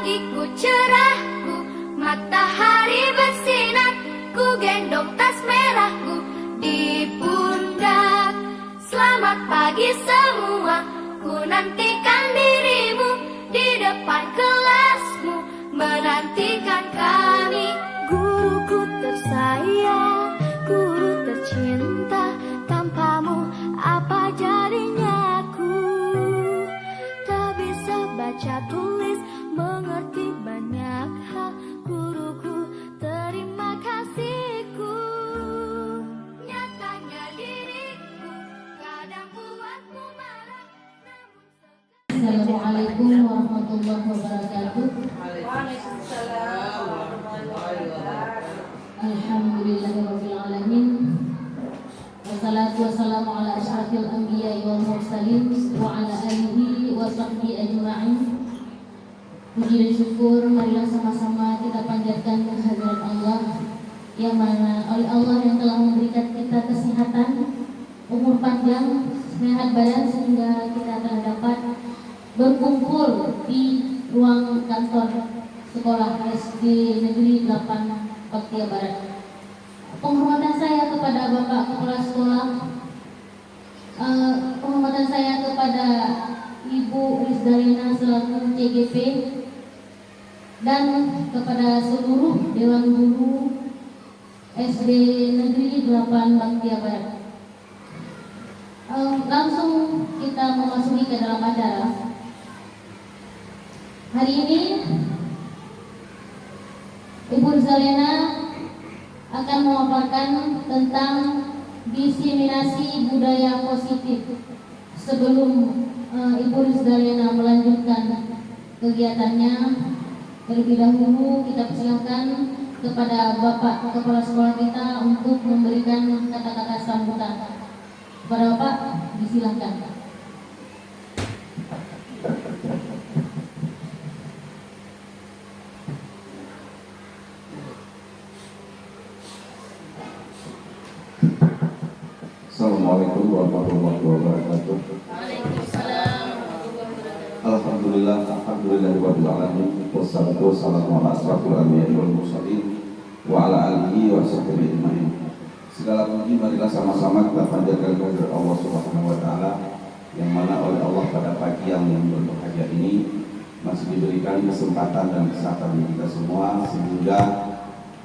pagiku cerahku, matahari bersinar, ku gendong tas merahku di pundak. Selamat pagi semua, ku nantikan dirimu di depan kelasmu, menantikan kami. Guruku tersayang, guru tercinta, tanpamu apa jadinya aku? Tak bisa baca tulis, mengerti banyak hal. Guruku, terima kasihku. Nyatanya diriku kadang buatmu marah, namun Assalamualaikum warahmatullahi wabarakatuh. Waalaikumsalam warahmatullahi wabarakatuh. Alhamdulillahirabbil alamin. Wassalatu wassalamu ala asyrafil anbiya'i wal mursalin wa ala alihi wa sahbihi ajma'in. Puji dan syukur marilah sama-sama kita panjatkan kehadirat Allah, yang mana oleh Allah yang telah memberikan kita kesehatan, umur panjang, sehat badan, sehingga kita telah dapat berkumpul di ruang kantor sekolah SD Negeri 8 Paktia Barat. Penghormatan saya kepada Bapak Kepala Sekolah, penghormatan saya kepada Ibu Rizdarina selaku CGP, dan kepada seluruh Dewan Guru SD Negeri 8 Paktia Barat. Langsung kita memasuki ke dalam acara. Hari ini Ibu Rizalena akan memaparkan tentang diseminasi budaya positif. Sebelum Ibu Rizalena melanjutkan kegiatannya, terlebih dahulu kita persilakan kepada Bapak Kepala Sekolah kita untuk memberikan kata-kata sambutan. Kepada Bapak, disilakan. Assalamualaikum warahmatullahi wabarakatuh. Waalaikumsalam. Alhamdulillahirabbil alamin. Wassalatu wassalamu ala asyrafil anbiya'i wal mursalin wa ala alihi wa sahbihi ajma'in. Segala puji marilah sama-sama kita panjatkan kepada Allah Subhanahu wa taala, yang mana oleh Allah pada pagi yang berbahagia ini masih diberikan kesempatan dan kesehatan bagi kita semua, sehingga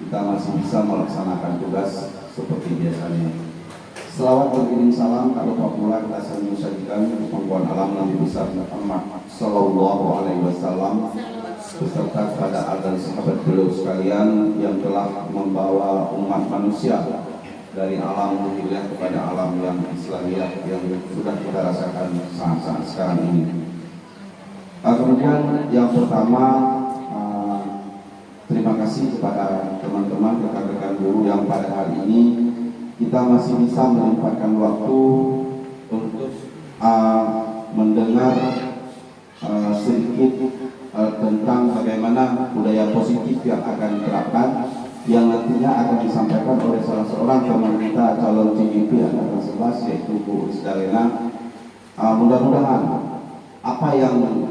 kita masih bisa melaksanakan tugas seperti biasanya. Selawat beriring salam tak lupa pula kita saling menyajikan pengkuan alam Nabi besar Muhammad Sallallahu Alaihi Wasallam beserta kepada dan sahabat beliau sekalian yang telah membawa umat manusia dari alam dunia kepada alam yang Islamiyah yang sudah kita rasakan saat-saat sekarang ini. Kemudian yang pertama, terima kasih kepada teman-teman rekan-rekan guru yang pada hari ini kita masih bisa menyempatkan waktu untuk mendengar sedikit tentang bagaimana budaya positif yang akan diterapkan, yang nantinya akan disampaikan oleh salah seorang teman kita calon CGP angkatan 11, yaitu Bu Rizdarena. Mudah-mudahan apa yang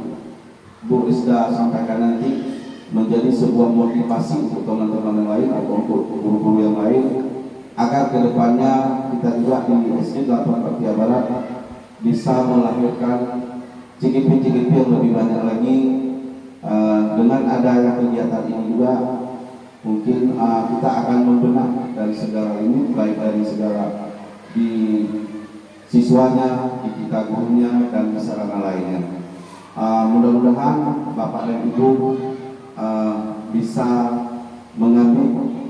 Bu Rizda sampaikan nanti menjadi sebuah motivasi untuk teman-teman yang lain atau untuk guru-guru yang lain, agar kedepannya kita juga di SD 8 Paktia Barat bisa melahirkan CGP-CGP yang lebih banyak lagi. Dengan adanya kegiatan ini juga mungkin kita akan membenah dari segala ini, baik dari segala di siswanya, di kita gurunya, dan di sarana lainnya. Mudah-mudahan Bapak dan Ibu bisa mengambil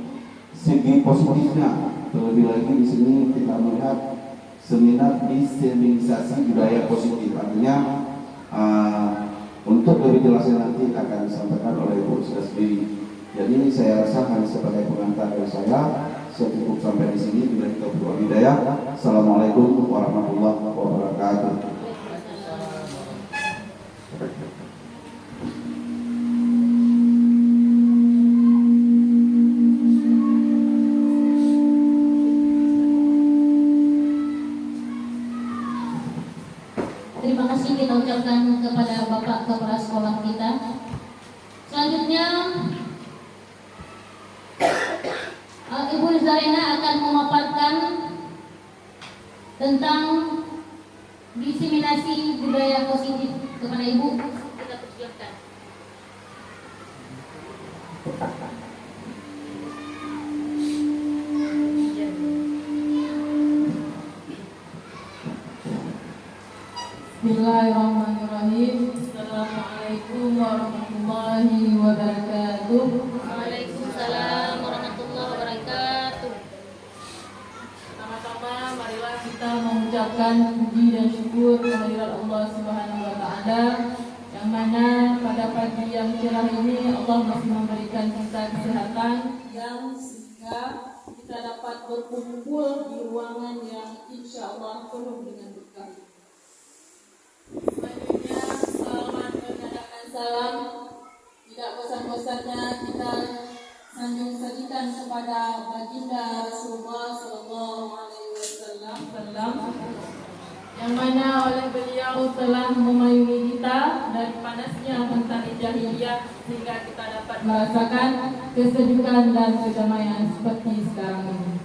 segi positifnya. Terlebih lagi di sini kita melihat seminar diseminasi budaya positif. Artinya untuk lebih jelasnya nanti akan disampaikan oleh Ibu Rizda sendiri. Jadi saya rasa hanya sebagai pengantar dari saya cukup sampai di sini. Bila kita berdoa hidayah. Assalamualaikum warahmatullahi wabarakatuh. Terima kasih kita ucapkan kepada Bapak Kepala Sekolah kita. Selanjutnya Ibu Zarina akan memaparkan tentang diseminasi budaya positif kepada Ibu. Kita persilakan. Bismillahirrahmanirrahim. Assalamualaikum warahmatullahi wabarakatuh. Waalaikumsalam warahmatullahi wabarakatuh. Pertama-tama marilah kita mengucapkan puji dan syukur kehadirat Allah Subhanahu wa taala yang mana pada pagi yang cerah ini Allah masih memberikan kita kesehatan yang sehingga kita dapat berkumpul di ruangan yang insya Allah penuh dengan berkah. Selanjutnya selamat mengadakan salam. Tidak bosan-bosannya kita sanjung sajikan kepada baginda Rasulullah Sallallahu Alaihi Wasallam, yang mana oleh beliau telah memayungi kita dari panasnya mentari jahiliyah sehingga kita dapat merasakan kesejukan dan kedamaian seperti sekarang ini.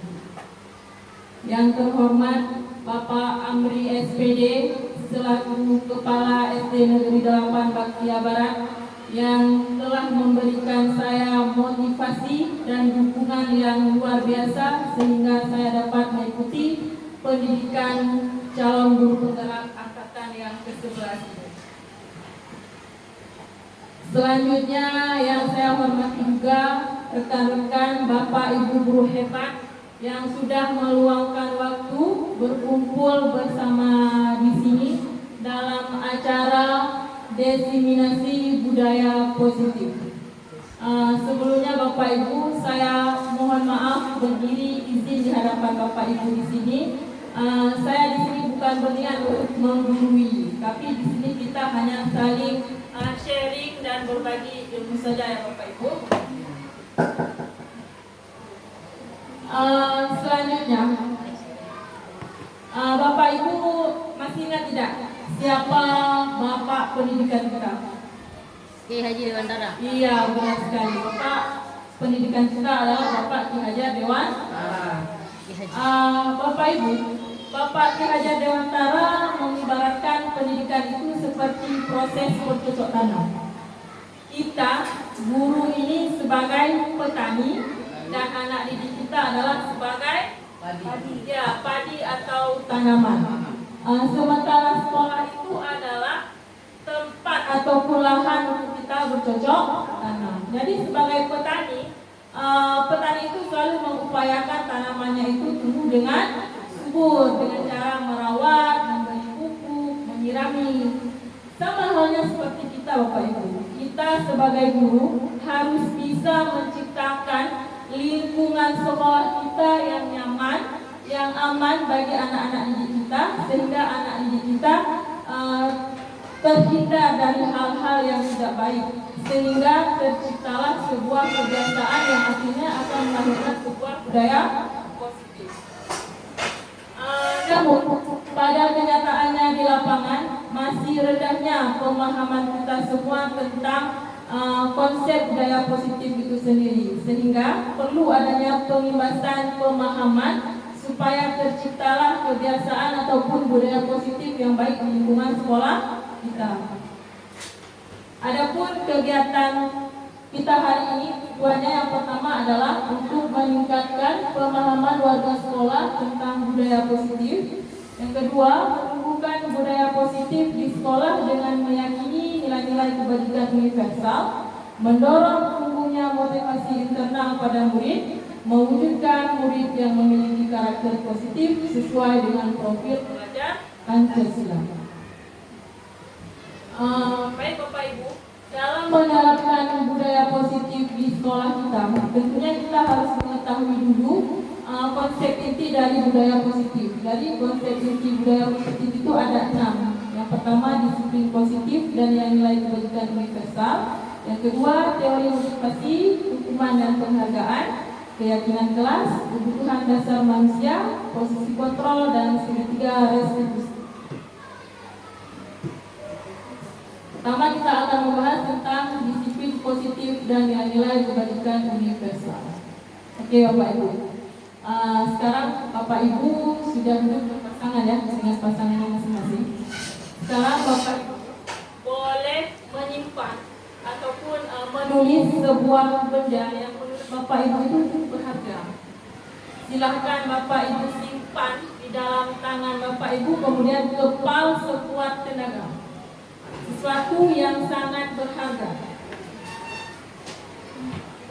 Yang terhormat Bapak Amri SPD selaku Kepala SD Negeri 8 Baktia Barat yang telah memberikan saya motivasi dan dukungan yang luar biasa sehingga saya dapat mengikuti pendidikan calon guru penggerak angkatan yang ke-11 ini. Selanjutnya yang saya hormati juga rekan-rekan Bapak Ibu guru hebat yang sudah meluangkan waktu berkumpul bersama di sini dalam acara diseminasi budaya positif. Sebelumnya Bapak Ibu, saya mohon maaf berdiri izin di hadapan Bapak Ibu di sini. Saya di sini bukan berniat untuk menggurui, tapi di sini kita hanya saling sharing dan berbagi ilmu saja ya Bapak Ibu. Selanjutnya, Bapak Ibu masih ingat tidak siapa Bapak pendidikan kita? Kiai Haji Dewantara. Iya, benar sekali. Bapak pendidikan kita adalah Bapak Ki Hajar Dewantara. Bapak Ibu, Bapak Ki Hajar Dewantara mengibaratkan pendidikan itu seperti proses bercocok tanam. Kita, guru ini sebagai petani dan anak didik kita adalah sebagai padi atau tanaman. Sementara sekolah itu adalah tempat ataupun lahan untuk kita bercocok tanam. Jadi sebagai petani, petani itu selalu mengupayakan tanamannya itu tumbuh dengan subur dengan cara merawat, memberi pupuk, menyirami. Sama halnya seperti kita Bapak Ibu. Kita sebagai guru harus bisa menciptakan lingkungan sekolah kita yang nyaman, yang aman bagi anak-anak didik kita sehingga anak didik kita terhindar dari hal-hal yang tidak baik sehingga terciptalah sebuah kebiasaan yang akhirnya akan melahirkan sebuah budaya positif. Namun pada kenyataannya di lapangan masih rendahnya pemahaman kita semua tentang konsep budaya positif itu sendiri sehingga perlu adanya pengimbasan pemahaman supaya terciptalah kebiasaan ataupun budaya positif yang baik di lingkungan sekolah kita. Adapun kegiatan kita hari ini tujuannya yang pertama adalah untuk meningkatkan pemahaman warga sekolah tentang budaya positif. Yang kedua, menumbuhkan budaya positif di sekolah dengan meyakini nilai-nilai kebajikan universal, mendorong tumbuhnya motivasi internal pada murid, mewujudkan murid yang memiliki karakter positif sesuai dengan profil pelajar Pancasila. Baik Bapak Ibu, dalam menerapkan budaya positif di sekolah kita, tentunya kita harus mengetahui dulu konsep inti dari budaya positif. Jadi konsep inti budaya positif itu ada 6. Yang pertama disiplin positif dan yang nilai kebajikan universal. Yang kedua teori motivasi, hukuman dan penghargaan, keyakinan kelas, kebutuhan dasar manusia, posisi kontrol, dan ketiga restitusi. Pertama kita akan membahas tentang disiplin positif. positif dan nilai-nilai kebajikan universal. Oke Bapak Ibu. Sekarang Bapak Ibu sudah duduk berpasangan ya dengan pasangannya masing-masing. Sekarang Bapak Ibu boleh menyimpan ataupun menulis sebuah benda yang menurut Bapak Ibu itu berharga. Silahkan Bapak Ibu simpan di dalam tangan Bapak Ibu, kemudian kepal sekuat tenaga. Sesuatu yang sangat berharga.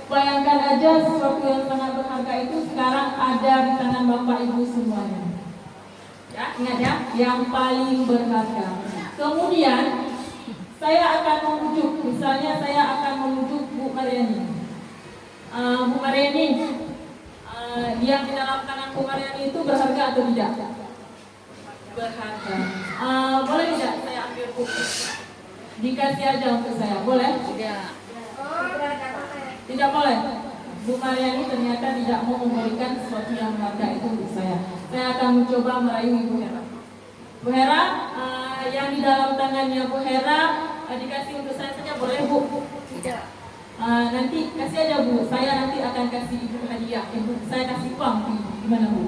Bayangkan aja sesuatu yang sangat berharga itu sekarang ada di tangan Bapak Ibu semuanya. Ya, ingat ya, yang paling berharga. Kemudian saya akan menuju, misalnya saya akan menuju Bu Mariani. Bu Mariani, yang di dalam tangan Bu Mariani itu berharga atau tidak? Berharga. Boleh tidak saya ambil buku? Dikasih aja untuk saya, boleh? Tidak. Tidak boleh. Bu Mariani ternyata tidak mau memberikan sesuatu yang berharga itu untuk saya. Saya akan mencoba merayu Ibu Hera. Bu Hera, yang di dalam tangannya Bu Hera dikasih untuk saya saja, boleh Bu? Tidak. Nanti kasih aja Bu, saya nanti akan kasih Ibu hadiah. Ibu, saya kasih uang, gimana Bu?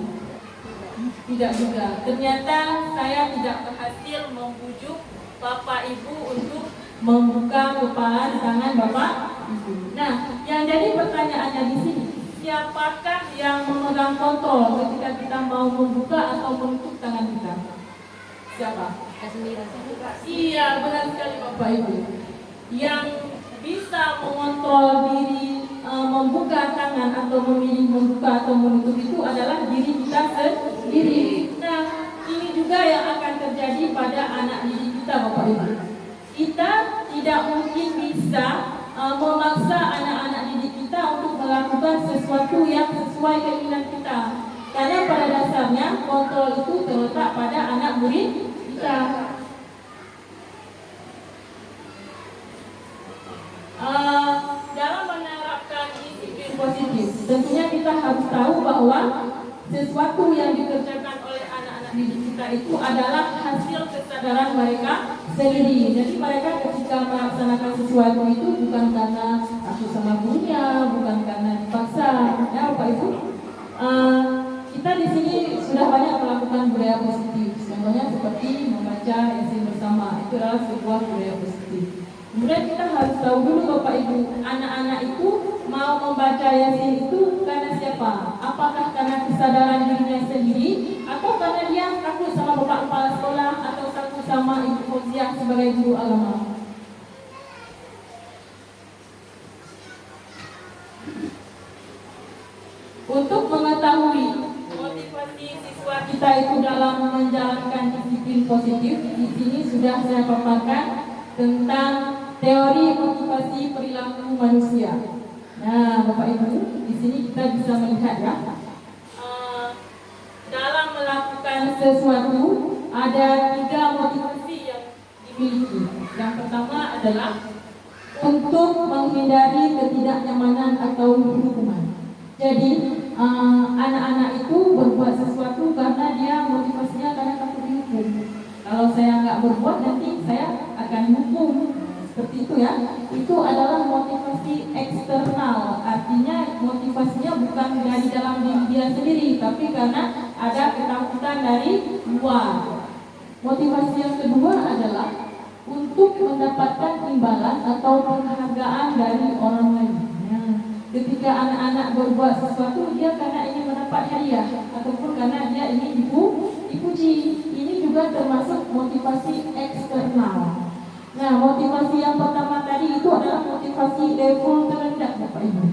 Tidak juga. Ternyata saya tidak berhasil membujuk Bapak Ibu untuk membuka kepala di tangan Bapak Ibu. Nah, yang jadi pertanyaannya di sini, siapakah yang memegang kontrol ketika kita mau membuka atau menutup tangan kita? Siapa? Iya, benar sekali Bapak Ibu. Yang bisa mengontrol diri membuka tangan atau memilih membuka atau menutup itu adalah diri kita sendiri. Nah, ini juga yang akan terjadi pada anak didik kita Bapak Ibu. Kita tidak mungkin bisa memaksa anak-anak didik kita untuk melakukan sesuatu yang sesuai keinginan kita. Karena pada dasarnya kontrol itu terletak pada anak murid kita. Dalam menerapkan disiplin positif, tentunya kita harus tahu bahwa sesuatu yang dikerjakan oleh anak-anak didik kita itu adalah hasil kesadaran mereka sendiri. Jadi mereka ketika melaksanakan sesuatu itu bukan karena takut sama gurunya, bukan karena dipaksa. Ya Bapak Ibu, kita di sini sudah banyak melakukan budaya positif. Contohnya seperti membaca Yasin bersama, itu adalah sebuah budaya positif. Kemudian kita harus tahu dulu Bapak Ibu, anak-anak itu mau membaca Yasin itu karena siapa? Apakah karena kesadaran dirinya sendiri, atau karena dia takut sama bapak kepala sekolah, atau takut sama Ibu Fauziah sebagai guru agama? Untuk mengetahui motivasi siswa kita itu dalam menjalankan disiplin positif, di sini sudah saya paparkan tentang teori motivasi perilaku manusia. Nah, Bapak Ibu, di sini kita bisa melihat ya, dalam melakukan sesuatu ada 3 motivasi yang dimiliki. Yang pertama adalah untuk menghindari ketidaknyamanan atau hukuman. Jadi anak-anak itu berbuat sesuatu karena dia motivasinya karena takut dihukum. Kalau saya nggak berbuat nanti saya akan dihukum. Seperti itu ya. Itu adalah motivasi eksternal. Artinya motivasinya bukan dari dalam diri dia sendiri, tapi karena ada ketakutan dari luar. Motivasi yang kedua adalah untuk mendapatkan imbalan atau penghargaan dari orang lain. Ketika anak-anak berbuat sesuatu, dia karena ingin mendapat hadiah ataupun karena dia ingin dipuji. Ini juga termasuk motivasi eksternal. Nah, motivasi yang pertama tadi itu adalah motivasi level terendah Bapak Ibu.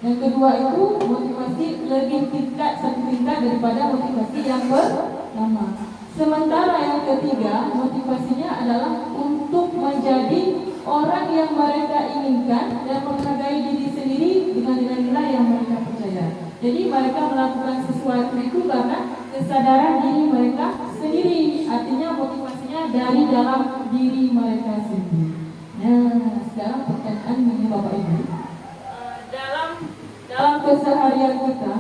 Yang kedua itu motivasi lebih satu tingkat daripada motivasi yang pertama. Sementara yang ketiga motivasinya adalah untuk menjadi orang yang mereka inginkan dan menghargai diri sendiri dengan nilai-nilai yang mereka percaya. Jadi mereka melakukan sesuatu itu karena kesadaran diri mereka sendiri. Artinya motivasinya dari dalam diri mereka sendiri. Nah, sekarang pertanyaan ini Bapak Ibu. Dalam keseharian kita,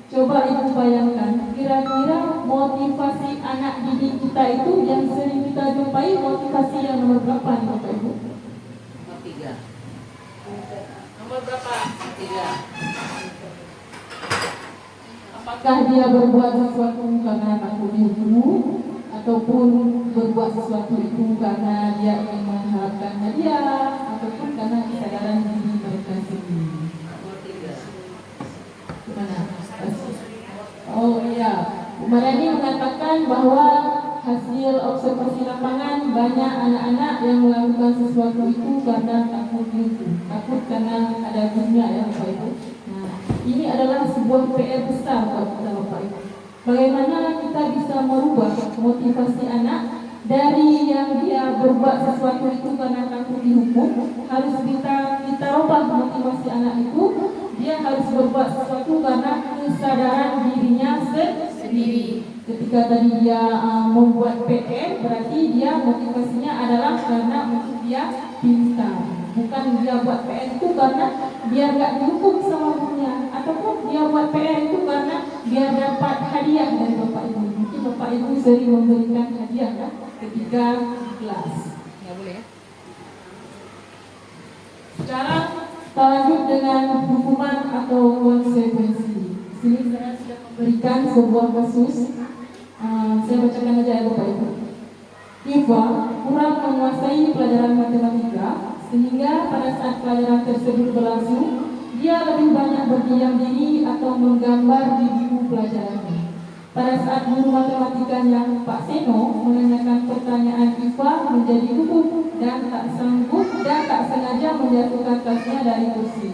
coba Ibu bayangkan, kira-kira motivasi anak didik kita itu yang sering kita jumpai motivasi yang nomor berapa nih Bapak Ibu? 3. Nomor berapa? 3. Apakah dia berbuat sesuatu karena takut dihukum ataupun berbuat sesuatu itu karena dia ingin mengharapkan hadiah ataupun karena kesadaran diri mereka sendiri? Nomor 3. Gimana? Oh iya, Bu Mariani mengatakan bahwa hasil observasi lapangan banyak anak-anak yang melakukan sesuatu itu karena takut dihukum, takut karena ada gurunya ya Bapak Ibu. Nah, ini adalah sebuah PR besar buat kita Bapak Ibu. Bagaimana kita bisa merubah motivasi anak dari yang dia berbuat sesuatu itu karena takut dihukum, harus kita rubah motivasi anak itu, dia harus berbuat sesuatu karena kesadaran dirinya sendiri. Ketika tadi dia membuat PR, berarti dia motivasinya adalah karena untuk dia pintar. Bukan dia buat PR itu karena biar gak dihukum sama gurunya, ataupun dia buat PR itu karena biar dapat hadiah dari Bapak Ibu. Mungkin Bapak Ibu sering memberikan hadiah ya, ketika kelas. Nggak boleh ya? Sekarang kita lanjut dengan hukuman atau konsekuensi. Sini saya sudah memberikan sebuah kasus. Saya bacakan aja ya Bapak Ibu. Iva kurang menguasai pelajaran matematika sehingga pada saat pelajaran tersebut berlangsung, dia lebih banyak berdiam diri atau menggambar di buku pelajarannya. Pada saat guru matematikanya Pak Seno menanyakan pertanyaan, Iva menjadi gugup dan tak sanggup dan tak sengaja menjatuhkan tasnya dari kursi,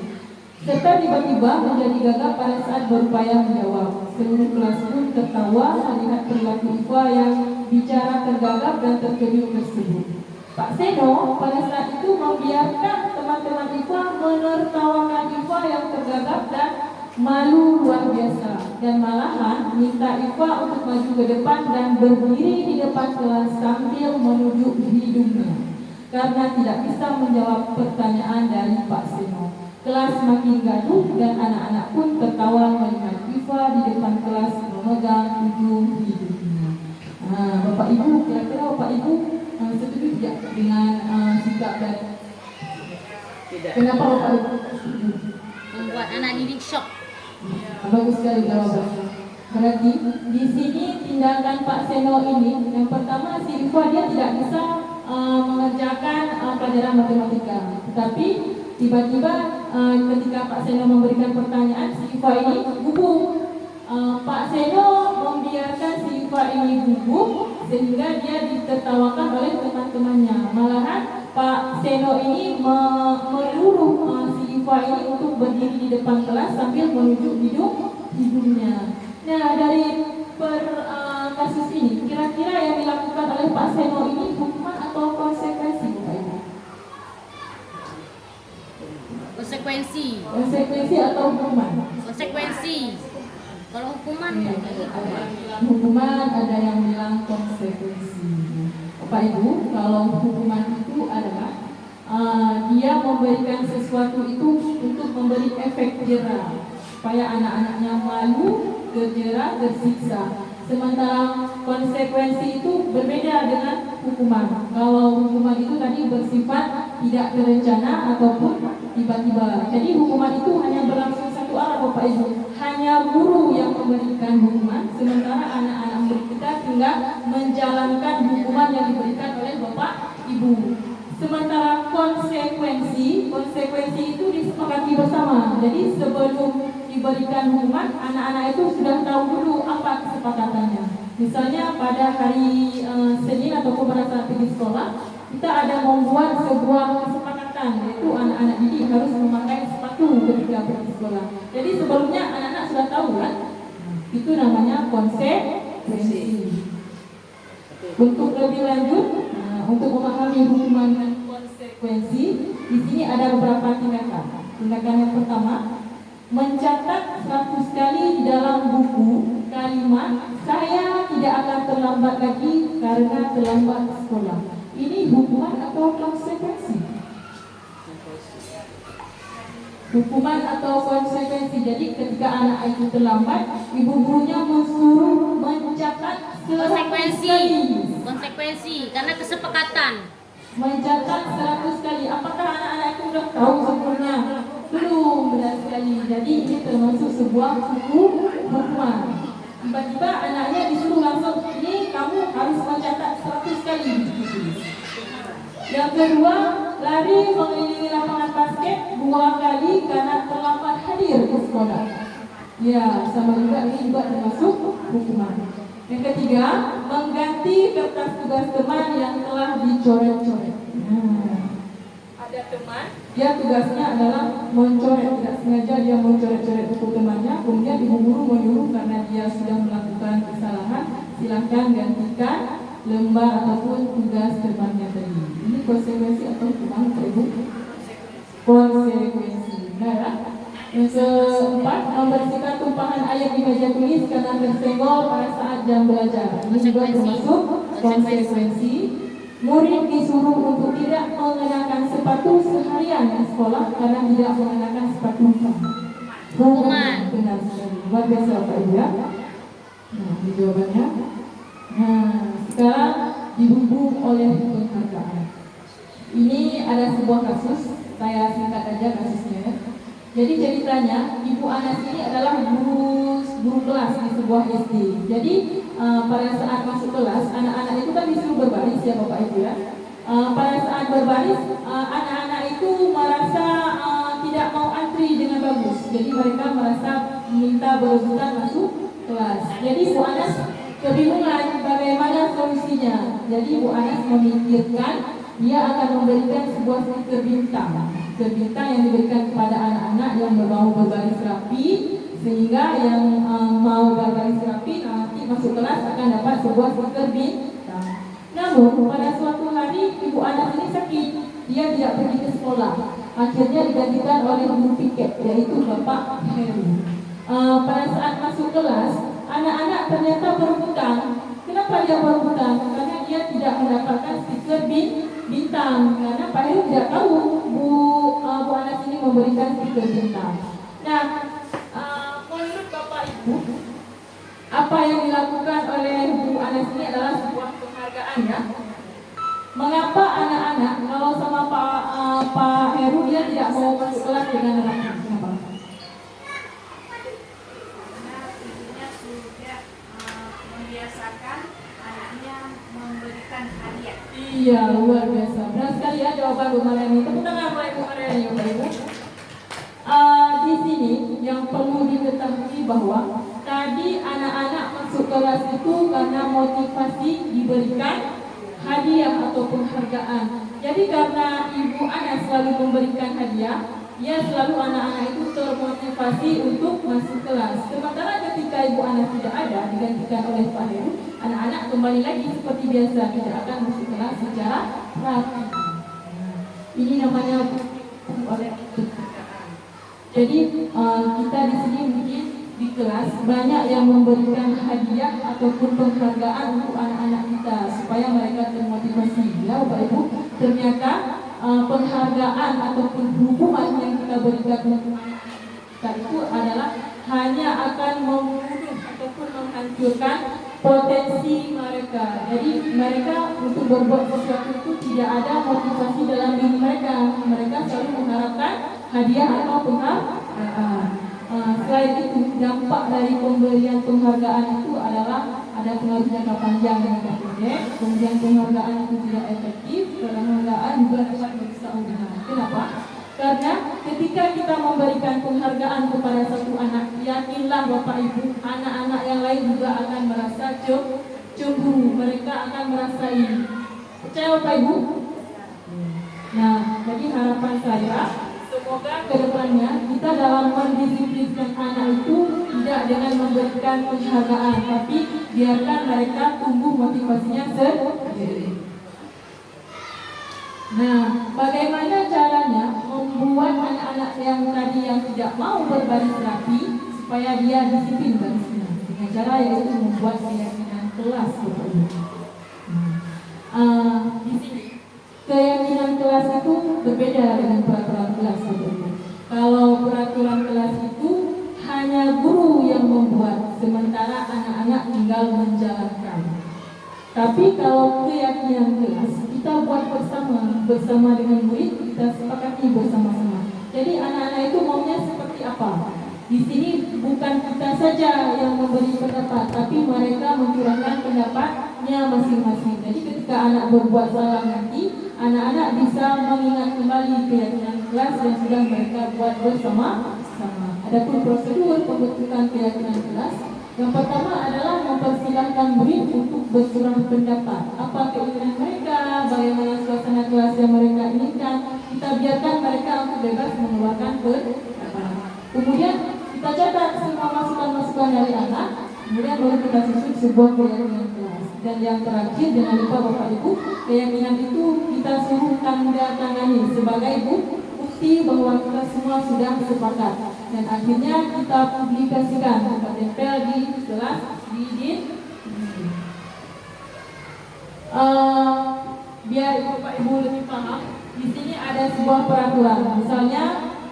serta tiba-tiba menjadi gagap pada saat berupaya menjawab. Seluruh kelas pun tertawa melihat perilaku Iva yang bicara tergagap dan terkejut tersebut. Pak Seno pada saat itu membiarkan teman-teman Iva menertawakan Iva yang tergagap dan malu luar biasa, dan malahan minta Iva untuk maju ke depan dan berdiri di depan kelas sambil menunjuk hidungnya karena tidak bisa menjawab pertanyaan dari Pak Seno. Kelas makin gaduh dan anak-anak pun tertawa melihat Iva di depan kelas memegang ujung hidungnya. Bapak Ibu, kira-kira Bapak Ibu setuju tidak dengan sikap dan Tidak. kenapa Bapak Ibu setuju? Membuat anak didik shock. Bagus sekali jawabannya. Berarti di sini tindakan Pak Seno ini, yang pertama si Iva dia tidak bisa mengerjakan pelajaran matematika, tetapi tiba-tiba ketika Pak Seno memberikan pertanyaan, si Iva ini gugup. Pak Seno membiarkan si Iva ini gugup sehingga dia ditertawakan oleh teman-temannya. Malahan Pak Seno ini menyuruh si Iva ini untuk berdiri di depan kelas sambil menunjuk hidungnya. Nah, dari kasus ini, kira-kira yang dilakukan oleh Pak Seno ini hukuman atau konsekuensi, Bapak Ibu? Konsekuensi. Konsekuensi atau hukuman? Konsekuensi. Kalau hukuman Iya, kan gitu. ada yang bilang hukuman, ada yang bilang konsekuensi. Bapak Ibu, kalau hukuman itu adalah dia memberikan sesuatu itu untuk memberi efek jera supaya anak-anaknya malu, terjera, tersiksa. Sementara konsekuensi itu berbeda dengan hukuman. Kalau hukuman itu tadi bersifat tidak terencana ataupun tiba-tiba. Jadi hukuman itu hanya berlangsung satu arah Bapak Ibu. Hanya guru yang memberikan hukuman, sementara anak-anak murid kita tinggal menjalankan hukuman yang diberikan oleh Bapak Ibu. Sementara konsekuensi itu disepakati bersama. Jadi sebelum diberikan hukuman, anak-anak itu sudah tahu dulu apa kesepakatannya. Misalnya pada hari Senin ataupun pada saat pergi sekolah, kita ada membuat sebuah kesepakatan, yaitu anak-anak didik harus memakai sepatu ketika pergi sekolah. Jadi sebelumnya anak-anak sudah tahu kan? Itu namanya konsekuensi. Untuk lebih lanjut, untuk memahami hukuman dan konsekuensi, di sini ada beberapa tindakan. Tindakan yang pertama, mencatat 100 kali di dalam buku kalimat "saya tidak akan terlambat lagi karena terlambat sekolah". Ini hukuman atau konsekuensi? Hukuman atau konsekuensi. Jadi ketika anak itu terlambat, ibu gurunya mensuruh mencatat 100 kali. Konsekuensi karena kesepakatan. Mencatat 100 kali. Apakah anak-anak itu sudah tahu sebelumnya? Dulu sebuah hukuman. Tiba-tiba anaknya disuruh langsung, ini kamu harus mencatat 100 kali ditulis. Yang kedua, lari mengelilingi lapangan basket 2 kali karena terlambat hadir ke sekolah. Ya, sama juga, ini juga termasuk hukuman. Yang ketiga, mengganti kertas tugas teman yang telah dicoret-coret. Ada teman, dia tugasnya adalah mencoret, tidak sengaja dia mencoret-coret buku temannya, kemudian ibu guru menyuruh karena dia sudah melakukan kesalahan, silahkan gantikan lembar ataupun tugas temannya tadi. Ini konsekuensi atau hukuman, Pak Ibu? Konsekuensi. Nah, ya. Yang keempat, membersihkan tumpahan air di meja tulis karena tersenggol pada saat jam belajar. Ini juga termasuk konsekuensi. Murid disuruh untuk tidak mengenakan sepatu seharian di sekolah karena tidak mengenakan sepatu. Hukuman. Benar sekali. Luar biasa Pak Ibu ya. Nah, ini jawabannya. Nah, sekarang dihubung oleh penghargaan. Ini ada sebuah kasus, saya singkat aja kasusnya. Jadi ceritanya, Ibu Anas ini adalah guru kelas di sebuah SD. Jadi pada saat masuk kelas, anak-anak itu kan disuruh berbaris ya Bapak Ibu ya. Pada saat berbaris, anak-anak itu merasa tidak mau antri dengan bagus. Jadi mereka merasa minta berebutan masuk kelas. Jadi Bu Anas kebingungan bagaimana solusinya. Jadi Bu Anas memikirkan dia akan memberikan sebuah stiker bintang yang diberikan kepada anak-anak yang mau berbaris rapi, sehingga yang mau berbaris rapi nanti masuk kelas akan dapat sebuah stiker bintang. Namun pada suatu hari Ibu Anas ini sakit, dia tidak pergi ke sekolah. Akhirnya digantikan oleh guru piket, yaitu Bapak Heri. Pada saat masuk kelas, anak-anak ternyata berebutan. Kenapa dia berebutan? Karena dia tidak mendapatkan stiker bintang, karena Pak Heru tidak tahu Bu Anas ini memberikan stiker bintang. Nah, menurut Bapak Ibu, apa yang dilakukan oleh Bu Anas ini adalah sebuah penghargaan ya. Mengapa anak-anak kalau sama Pak Heru dia tidak mau masuk kelas dengan rapi? Kenapa? Membiasakan anaknya memberikan hadiah. Iya, luar biasa. Benar sekali ya jawaban Bu Mariani. Tepuk tangan buat Bu Mariani, Bapak Ibu. Di sini yang perlu diketahui bahwa tadi anak-anak masuk kelas itu karena motivasi diberikan hadiah atau penghargaan. Jadi karena Ibu Anas selalu memberikan hadiah, ya selalu anak-anak itu termotivasi untuk masuk kelas. Sementara ketika Ibu Anas tidak ada, digantikan oleh Pak Heru, anak-anak kembali lagi seperti biasa, tidak akan masuk kelas secara rapi. Ini namanya oleh. Jadi kita di sini mungkin di kelas banyak yang memberikan hadiah ataupun penghargaan untuk anak-anak kita supaya mereka termotivasi. Ya Bapak Ibu, ternyata penghargaan ataupun hukuman yang kita berikan untuk kita itu adalah hanya akan membunuh ataupun menghancurkan potensi mereka. Jadi mereka untuk berbuat sesuatu itu tidak ada motivasi dalam diri mereka. Mereka selalu mengharapkan hadiah atau penghargaan. Selain itu, dampak dari pemberian penghargaan itu adalah ada pengaruh jangka panjang dan jangka pendek. Kemudian penghargaan itu tidak efektif, penghargaan juga dapat merusak hubungan. Kenapa? Karena ketika kita memberikan penghargaan kepada satu anak, yakinlah Bapak Ibu, anak-anak yang lain juga akan merasa cemburu. Mereka akan merasa ini. Percaya Bapak Ibu? Nah, jadi harapan saya, semoga kedepannya kita dalam mendisiplinkan anak itu tidak dengan memberikan penghargaan, tapi biarkan mereka tumbuh motivasinya sendiri. Nah, bagaimana caranya membuat anak-anak yang tadi yang tidak mau berbaris rapi supaya dia disiplin barisnya? Dengan cara yaitu membuat keyakinan kelas. Di sini keyakinan kelas itu berbeda dengan peraturan kelas. Kalau peraturan kelas itu hanya guru yang membuat, sementara anak-anak tinggal menjalankan. Tapi kalau keyakinan kelas kita buat bersama dengan murid, kita sepakati bersama-sama. Jadi anak-anak itu maunya seperti apa? Di sini bukan kita saja yang memberi pendapat, tapi mereka mencurahkan pendapatnya masing-masing. Jadi ketika anak berbuat salah nanti, anak-anak bisa mengingat kembali keyakinan kelas yang sudah mereka buat bersama-sama. Adapun prosedur pembentukan keyakinan kelas, yang pertama adalah mempersilahkan murid untuk bersurah pendapat. Apa keinginan mereka, bagaimana suasana kelas yang mereka inginkan, kita biarkan mereka untuk bebas mengeluarkan pendapat. Kemudian kita catat semua masukan-masukan dari anak, kemudian baru kita susun sebuah keyakinan kelas. Dan yang terakhir, jangan lupa Bapak Ibu, keyakinan itu kita suruh tanda tangani sebagai bukti bahwa kita semua sudah sepakat. Dan akhirnya kita publikasikan, kita tempel di kelas, di biar Bapak Ibu lebih paham. Di sini ada sebuah peraturan. Misalnya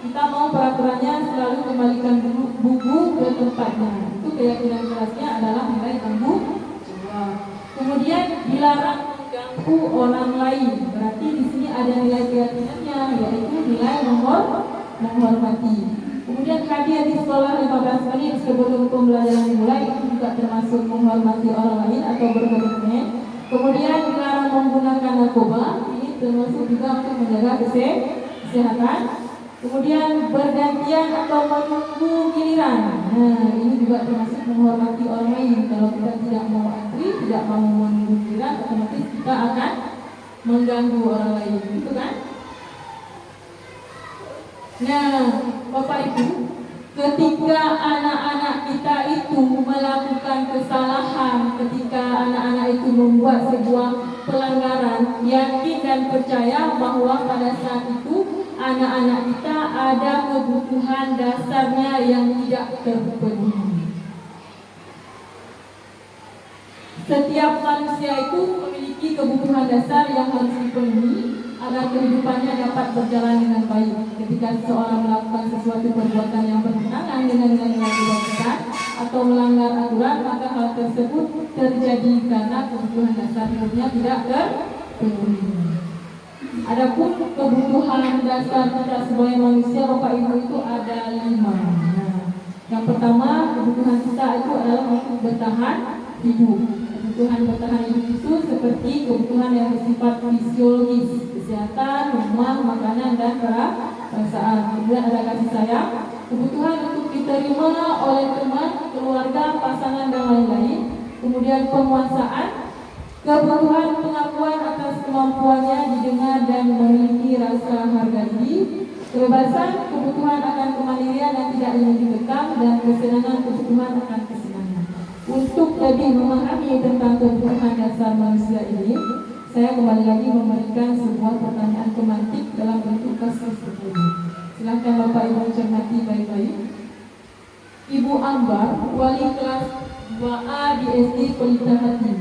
kita mau peraturannya selalu kembalikan buku ke tempatnya. Itu keyakinan kelasnya adalah nilai tanggung jawab. Kemudian dilarang mengganggu orang lain. Berarti di sini ada nilai keyakinannya, yaitu nilai menghormati. Kemudian hadir di sekolah 15 menit sebelum pembelajaran dimulai, itu juga termasuk menghormati orang lain atau berkomitmen. Kemudian dilarang menggunakan narkoba, ini termasuk juga untuk menjaga kesehatan. Kemudian bergantian atau menunggu giliran, nah ini juga termasuk menghormati orang lain. Kalau kita tidak mau antri, tidak mau menunggu giliran, otomatis kita akan mengganggu orang lain, gitu kan? Nah, Bapak Ibu, ketika anak-anak kita itu melakukan kesalahan, ketika anak-anak itu membuat sebuah pelanggaran, yakin dan percaya bahwa pada saat itu anak-anak kita ada kebutuhan dasarnya yang tidak terpenuhi. Setiap manusia itu memiliki kebutuhan dasar yang harus dipenuhi agar kehidupannya dapat berjalan dengan baik. Ketika seseorang melakukan sesuatu perbuatan yang bertentangan dengan nilai-nilai kebajikan atau melanggar aturan, maka hal tersebut terjadi karena kebutuhan dasar hidupnya tidak terpenuhi. Adapun kebutuhan dasar kita sebagai manusia, Bapak Ibu, itu ada 5. Nah, yang pertama, kebutuhan kita itu adalah untuk bertahan hidup. Kebutuhan bertahan hidup itu seperti kebutuhan yang bersifat fisiologis, kesehatan, rumah, makanan, dan perasaan. Kemudian ada kasih sayang, kebutuhan untuk diterima oleh teman, keluarga, pasangan, dan lain-lain. Kemudian penguasaan, kebutuhan pengakuan atas kemampuannya didengar dan memiliki rasa harga diri. Kebebasan, kebutuhan akan kemandirian yang tidak ingin dikekang, dan kesenangan, kebutuhan akan kesenangan. Untuk lebih memahami tentang kebutuhan dasar manusia ini, saya kembali lagi memberikan sebuah pertanyaan pemantik dalam bentuk kasus tertulis. Silakan Bapak Ibu cermati baik-baik. Ibu Ambar, wali kelas 2A di SD Pelita Hati,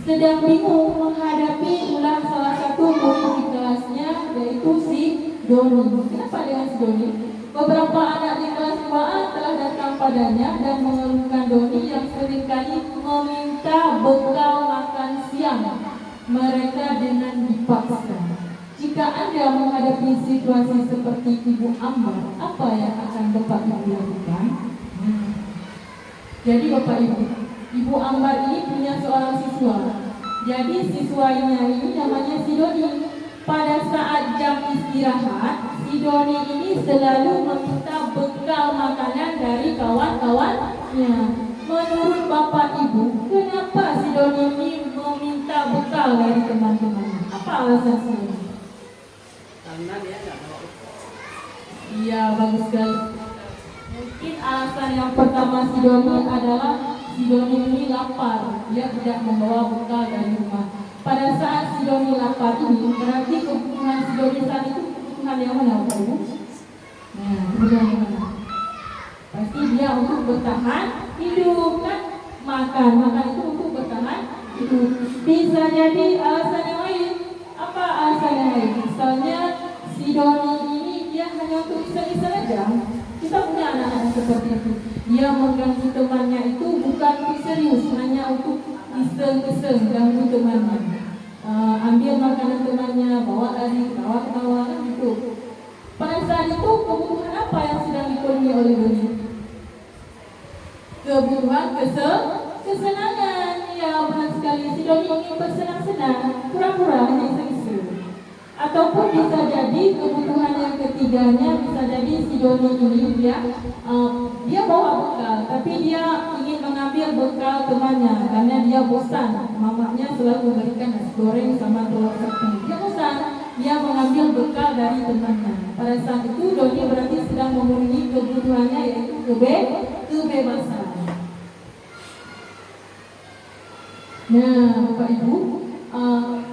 sedang bingung menghadapi ulah salah satu murid di kelasnya, yaitu si Doni. Kenapa dengan si Doni? Beberapa anak di kelas 2A telah datang padanya dan mengeluhkan Doni yang seringkali meminta bekal makan siang mereka dengan dipaksa. Jika Anda menghadapi situasi seperti Ibu Ambar, apa yang akan Bapak Ibu lakukan? Jadi Bapak Ibu, Ibu Ambar ini punya seorang siswa. Jadi siswanya ini namanya si Doni. Pada saat jam istirahat, si Doni ini selalu meminta bekal makanan dari kawan-kawannya. Menurut Bapak Ibu, kenapa si Doni ini meminta bekal dari teman-temannya? Apa alasan si Doni? Karena dia nggak bawa bekal. Iya, bagus sekali. Mungkin alasan yang pertama si Doni adalah si Doni ini lapar. Dia tidak membawa bekal dari rumah. Pada saat si Doni lapar ini, berarti kebutuhan si Doni saat itu kebutuhan yang mana, Bapak Ibu? Nah, kebutuhan yang mana? Pasti dia untuk bertahan hidup, kan? Makan itu untuk bertahan hidup. Bisa jadi alasan yang lain. Apa alasan yang lain? Misalnya si Doni ini dia hanya untuk iseng-iseng aja. Kita punya anak-anak seperti itu. Dia mengganggu temannya itu bukan serius, hanya untuk iseng-iseng ganggu temannya. Ambil makanan temannya, bawa lari, bawa gitu. Pada saat itu kebutuhan apa yang sedang dipenuhi oleh Doni? kebutuhan kesenangan. Ya benar sekali, si Doni ingin bersenang-senang, pura-pura hanya isu-isu. Ataupun bisa jadi kebutuhan yang ketiganya, bisa jadi si Doni ini dia bawa bekal, tapi dia ingin mengambil bekal temannya karena dia bosan. Mamanya selalu memberikan nasi goreng sama telur sepuluh. Dia bosan, dia mengambil bekal dari temannya. Pada saat itu Doni berarti sedang memenuhi kebutuhannya, yaitu kebebasan. Nah, Bapak Ibu,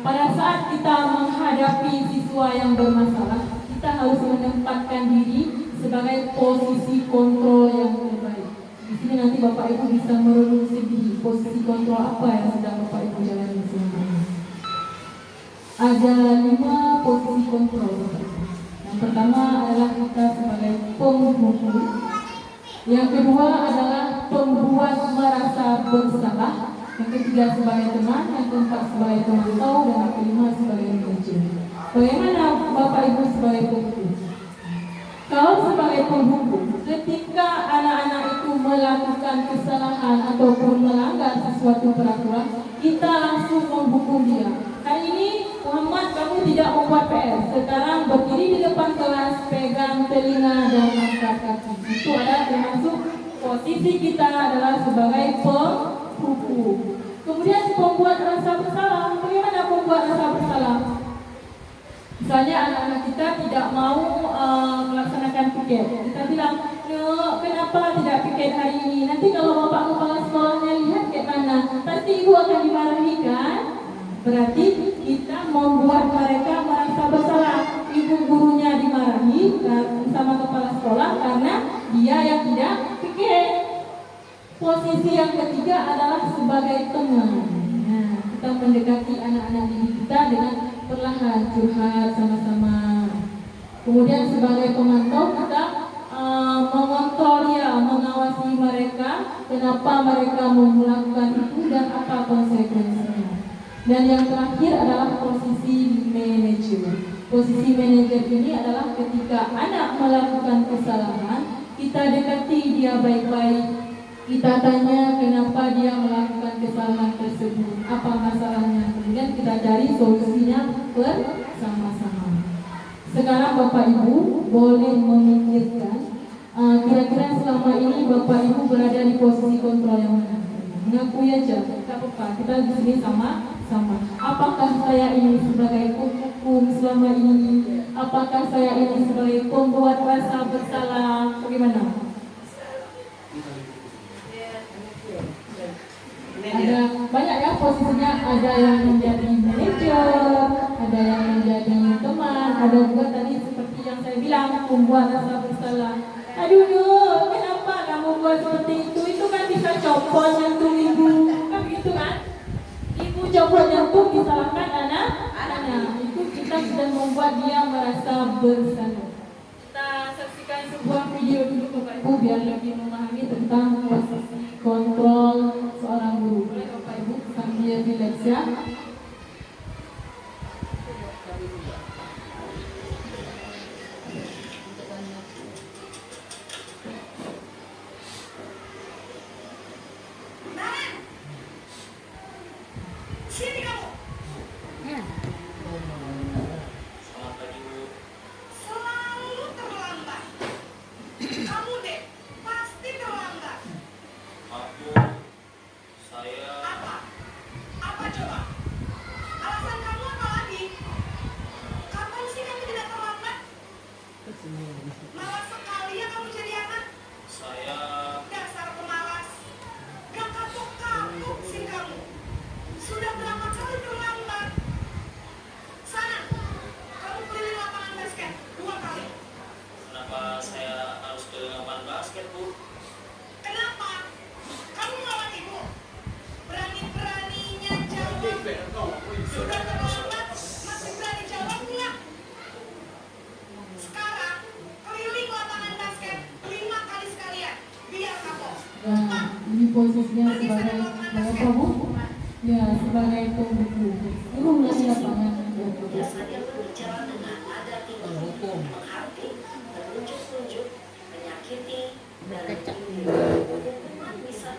pada saat kita menghadapi siswa yang bermasalah, kita harus menempatkan diri sebagai posisi kontrol yang terbaik. Di sini nanti Bapak Ibu bisa merenung sendiri posisi kontrol apa yang sedang Bapak Ibu jalani selama ini. Ada 5 posisi kontrol, Bapak Ibu. Yang pertama adalah kita sebagai penghukum. Yang kedua adalah pembuat merasa bersalah. Yang ketiga sebagai teman, yang keempat sebagai pemantau, dan yang kelima sebagai manajer. Bagaimana Bapak Ibu sebagai penghukum? Kalau sebagai penghukum, ketika anak-anak itu melakukan kesalahan ataupun melanggar sesuatu peraturan, kita langsung menghukum dia. Hari ini Muhammad, kamu tidak membuat PR. Sekarang berdiri di depan kelas, pegang telinga dan angkat kaki. Itu adalah termasuk posisi kita adalah sebagai penghukum. Kemudian pembuat rasa bersalah. Bagaimana pembuat rasa bersalah? Misalnya anak-anak kita tidak mau melaksanakan piket. Kita bilang, kenapa tidak piket hari ini? Nanti kalau bapak kepala sekolahnya lihat kayak mana, pasti ibu akan dimarahi kan? Berarti kita membuat mereka merasa bersalah. Ibu gurunya dimarahi sama kepala sekolah karena dia yang tidak piket. Posisi yang ketiga adalah sebagai teman. Nah, kita mendekati anak-anak didik kita dengan perlahan curhat sama-sama. Kemudian sebagai pemantau kita mengontrol dia, mengawasi mereka, kenapa mereka melakukan itu dan apa konsekuensinya. Dan yang terakhir adalah posisi manajer. Posisi manajer ini adalah ketika anak melakukan kesalahan, kita dekati dia baik-baik. Kita tanya kenapa dia melakukan kesalahan tersebut, apa masalahnya, kemudian kita cari solusinya bersama-sama. Sekarang Bapak Ibu boleh memikirkan kira-kira selama ini Bapak Ibu berada di posisi kontrol yang mana? Mengakui aja, tak apa-apa, kita di sini sama-sama. Apakah saya ini sebagai penghukum selama ini? Apakah saya ini sebagai pembuat rasa bersalah? Bagaimana? Ada banyak ya posisinya, ada yang menjadi manajer, ada yang menjadi teman, ada juga tadi seperti yang saya bilang membuat rasa bersalah. Aduh, kenapa kamu buat seperti itu? Itu kan bisa copot jantung ibu, kan begitu kan? Ibu copot jantung disalahkan anak-anak. Itu kita sudah membuat dia merasa bersalah. Kita saksikan sebuah video dulu Bapak Ibu biar lebih memahami tentang posisi kontrol seorang guru. Boleh Bapak Ibu sambil relax ya. Sini kamu. Selalu terlambat. Kamu deh pasti terlambat. Saya Apa coba? Alasan kamu apa lagi? Kapan sih kamu tidak terlambat? Malas sekali ya kamu jadi anak. saya Dasar pemalas. Gak kapok-kapok sih kamu. Sudah berapa kali terlambat? Sana, kamu keliling lapangan basket 2 kali. kenapa saya harus ke lapangan basket, Bu? Kenapa? Kamu melawan ibu. Berani-beraninya jawab. Sudah terlambat, masih berani jawab nggak? Sekarang keliling lapangan basket 5 kali sekalian, biar kapok. Nah, ini posisinya sebagai apa Bu? Ya, sebagai penghukum. Turunlah di lapangan. Biasanya berbicara dengan nada tinggi, menghakimi, menunjuk-nunjuk, menyakiti, dan hukuman bisa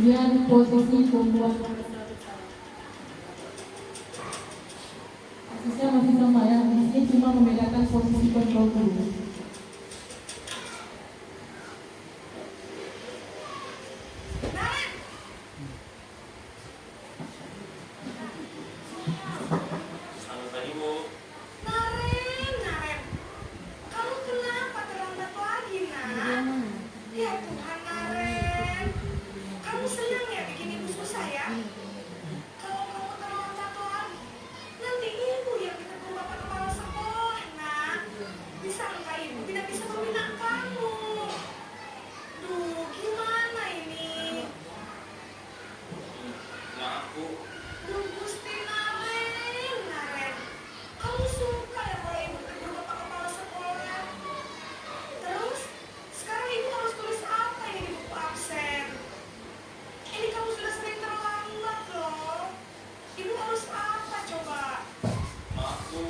Kemudian posisi pembuat asisnya masih sama ya. Di sini cuma membedakan posisi kontrol guru. Naren, Selamat pagi, Bu. Naren, kamu kenapa terlambat lagi, nak? Ya Tuhan, Naren, kamu senang ya bikin ibu susah ya? Kalau kamu terlambat lagi, nanti ibu yang ditegur bapak kepala sekolah, nak. Disangka ibu tidak bisa membina kamu. Duh, gimana ini? Maaf, Bu. Duh, Gusti Naren, kamu suka ya kalau ibu tegur bapak kepala sekolah? Terus, sekarang ibu harus tulis apa ini di buku absen? Ini kamu sudah sering terlambat loh. Ibu harus apa coba? Maaf, Bu.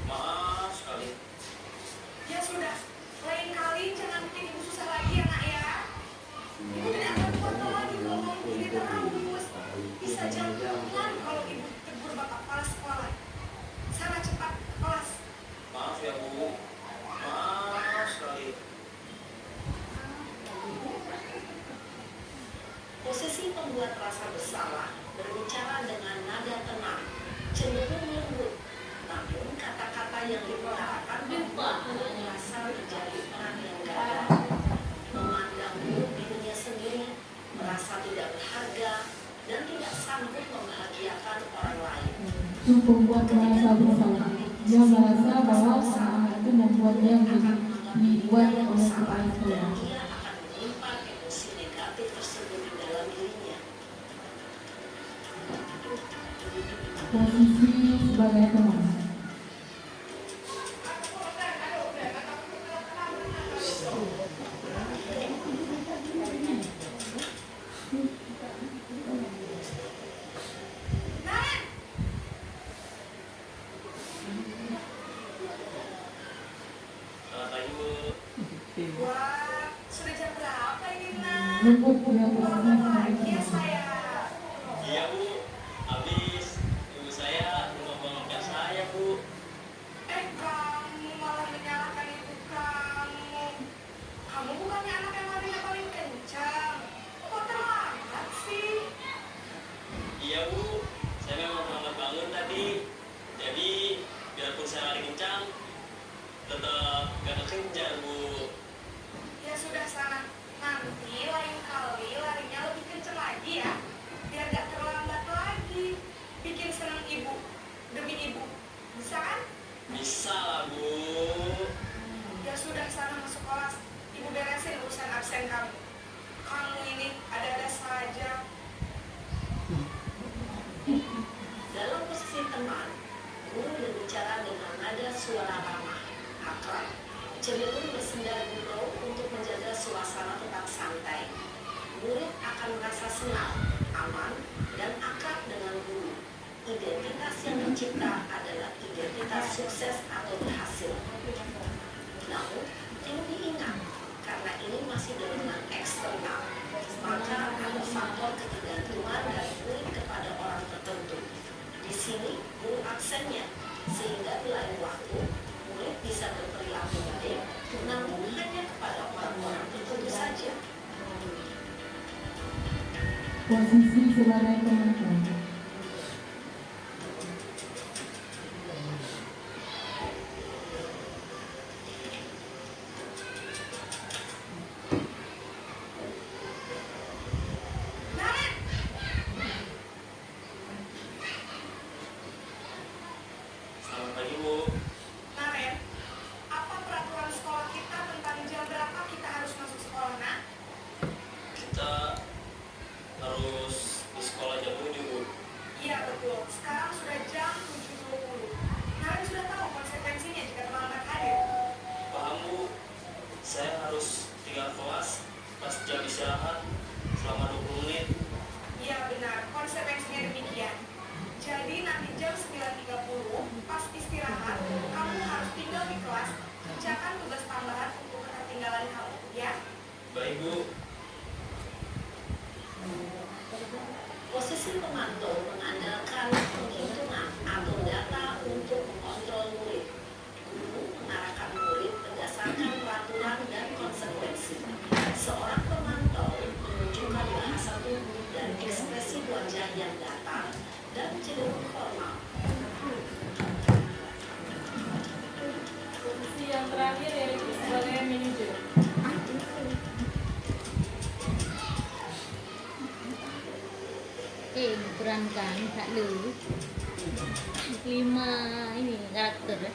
Maaf sekali. Ya sudah, lain kali jangan bikin ibu susah lagi ya, nak ya. Ibu tidak akan kuat lagi kalau ngomong ini terus. Bisa jalan kalau ibu tegur bapak kepala sekolah. Sana cepat ke kelas. Maaf ya, Bu. Maaf sekali. Posisi pembuat rasa bersalah berbicara dengan nada tenang, cenderung lembut, namun kata-kata yang diutarakan membuat merasa menjadi orang yang gagal, memandang buruk dirinya sendiri, merasa tidak berharga, dan tidak sanggup membahagiakan orang lain. Itu pembuat merasa bersalah. Dia merasa bahwa anak-anak itu membuatnya dibuat oleh kepala sekolah. Dan dia akan menyimpan emosi negatif tersebut di dalam dirinya. Posisi sebagai teman. Naren, Selamat pagi, Bu. wah, sudah jam berapa ini, nak? Lembut dia Mau posisinya makan sebagai lagi ya, teman. sayang? Iya, Bu. Habis ibu saya belum memaafkan saya, Bu. Kamu malah menyalahkan ibu kamu. Kamu bukannya anak yang larinya paling kencang. Kok terlambat sih? Iya, Bu. Saya memang terlambat bangun tadi. Jadi, biarpun saya lari kencang, tetap gak kekejar, Bu. Ya sudah sana. Nanti lain kali larinya lebih kencang lagi ya. Biar gak terlambat lagi. Bikin senang ibu. Demi ibu. Bisa kan? Bisa lah, Bu. Ya sudah sana masuk kelas. Ibu beresin urusan absen kamu. Kamu ini ada-ada saja. Dalam posisi teman, guru berbicara dengan nada suara ramah, akrab, cenderung bersenda gurau untuk menjaga suasana tetap santai. Murid akan merasa senang, aman, dan akrab dengan guru. Identitas yang tercipta adalah identitas sukses atau berhasil. Namun, perlu diingat, karena ini masih dorongan eksternal, maka ada faktor ketergantungan dari murid kepada orang tertentu. Di sini, guru aksennya, sehingga di lain waktu, murid bisa berperilaku baik, namun hanya kepada orang-orang tertentu saja. Posisi sebagai penonton. Naren! Selamat pagi, Bu. Naren, apa peraturan sekolah kita tentang jam berapa kita harus masuk sekolah, nak? Kita harus di sekolah jam 7. yang datang dan cenderung formal. Posisi yang terakhir yaitu sebagai manajer. Bukan kan Kak Lu 5 ini karakter ya.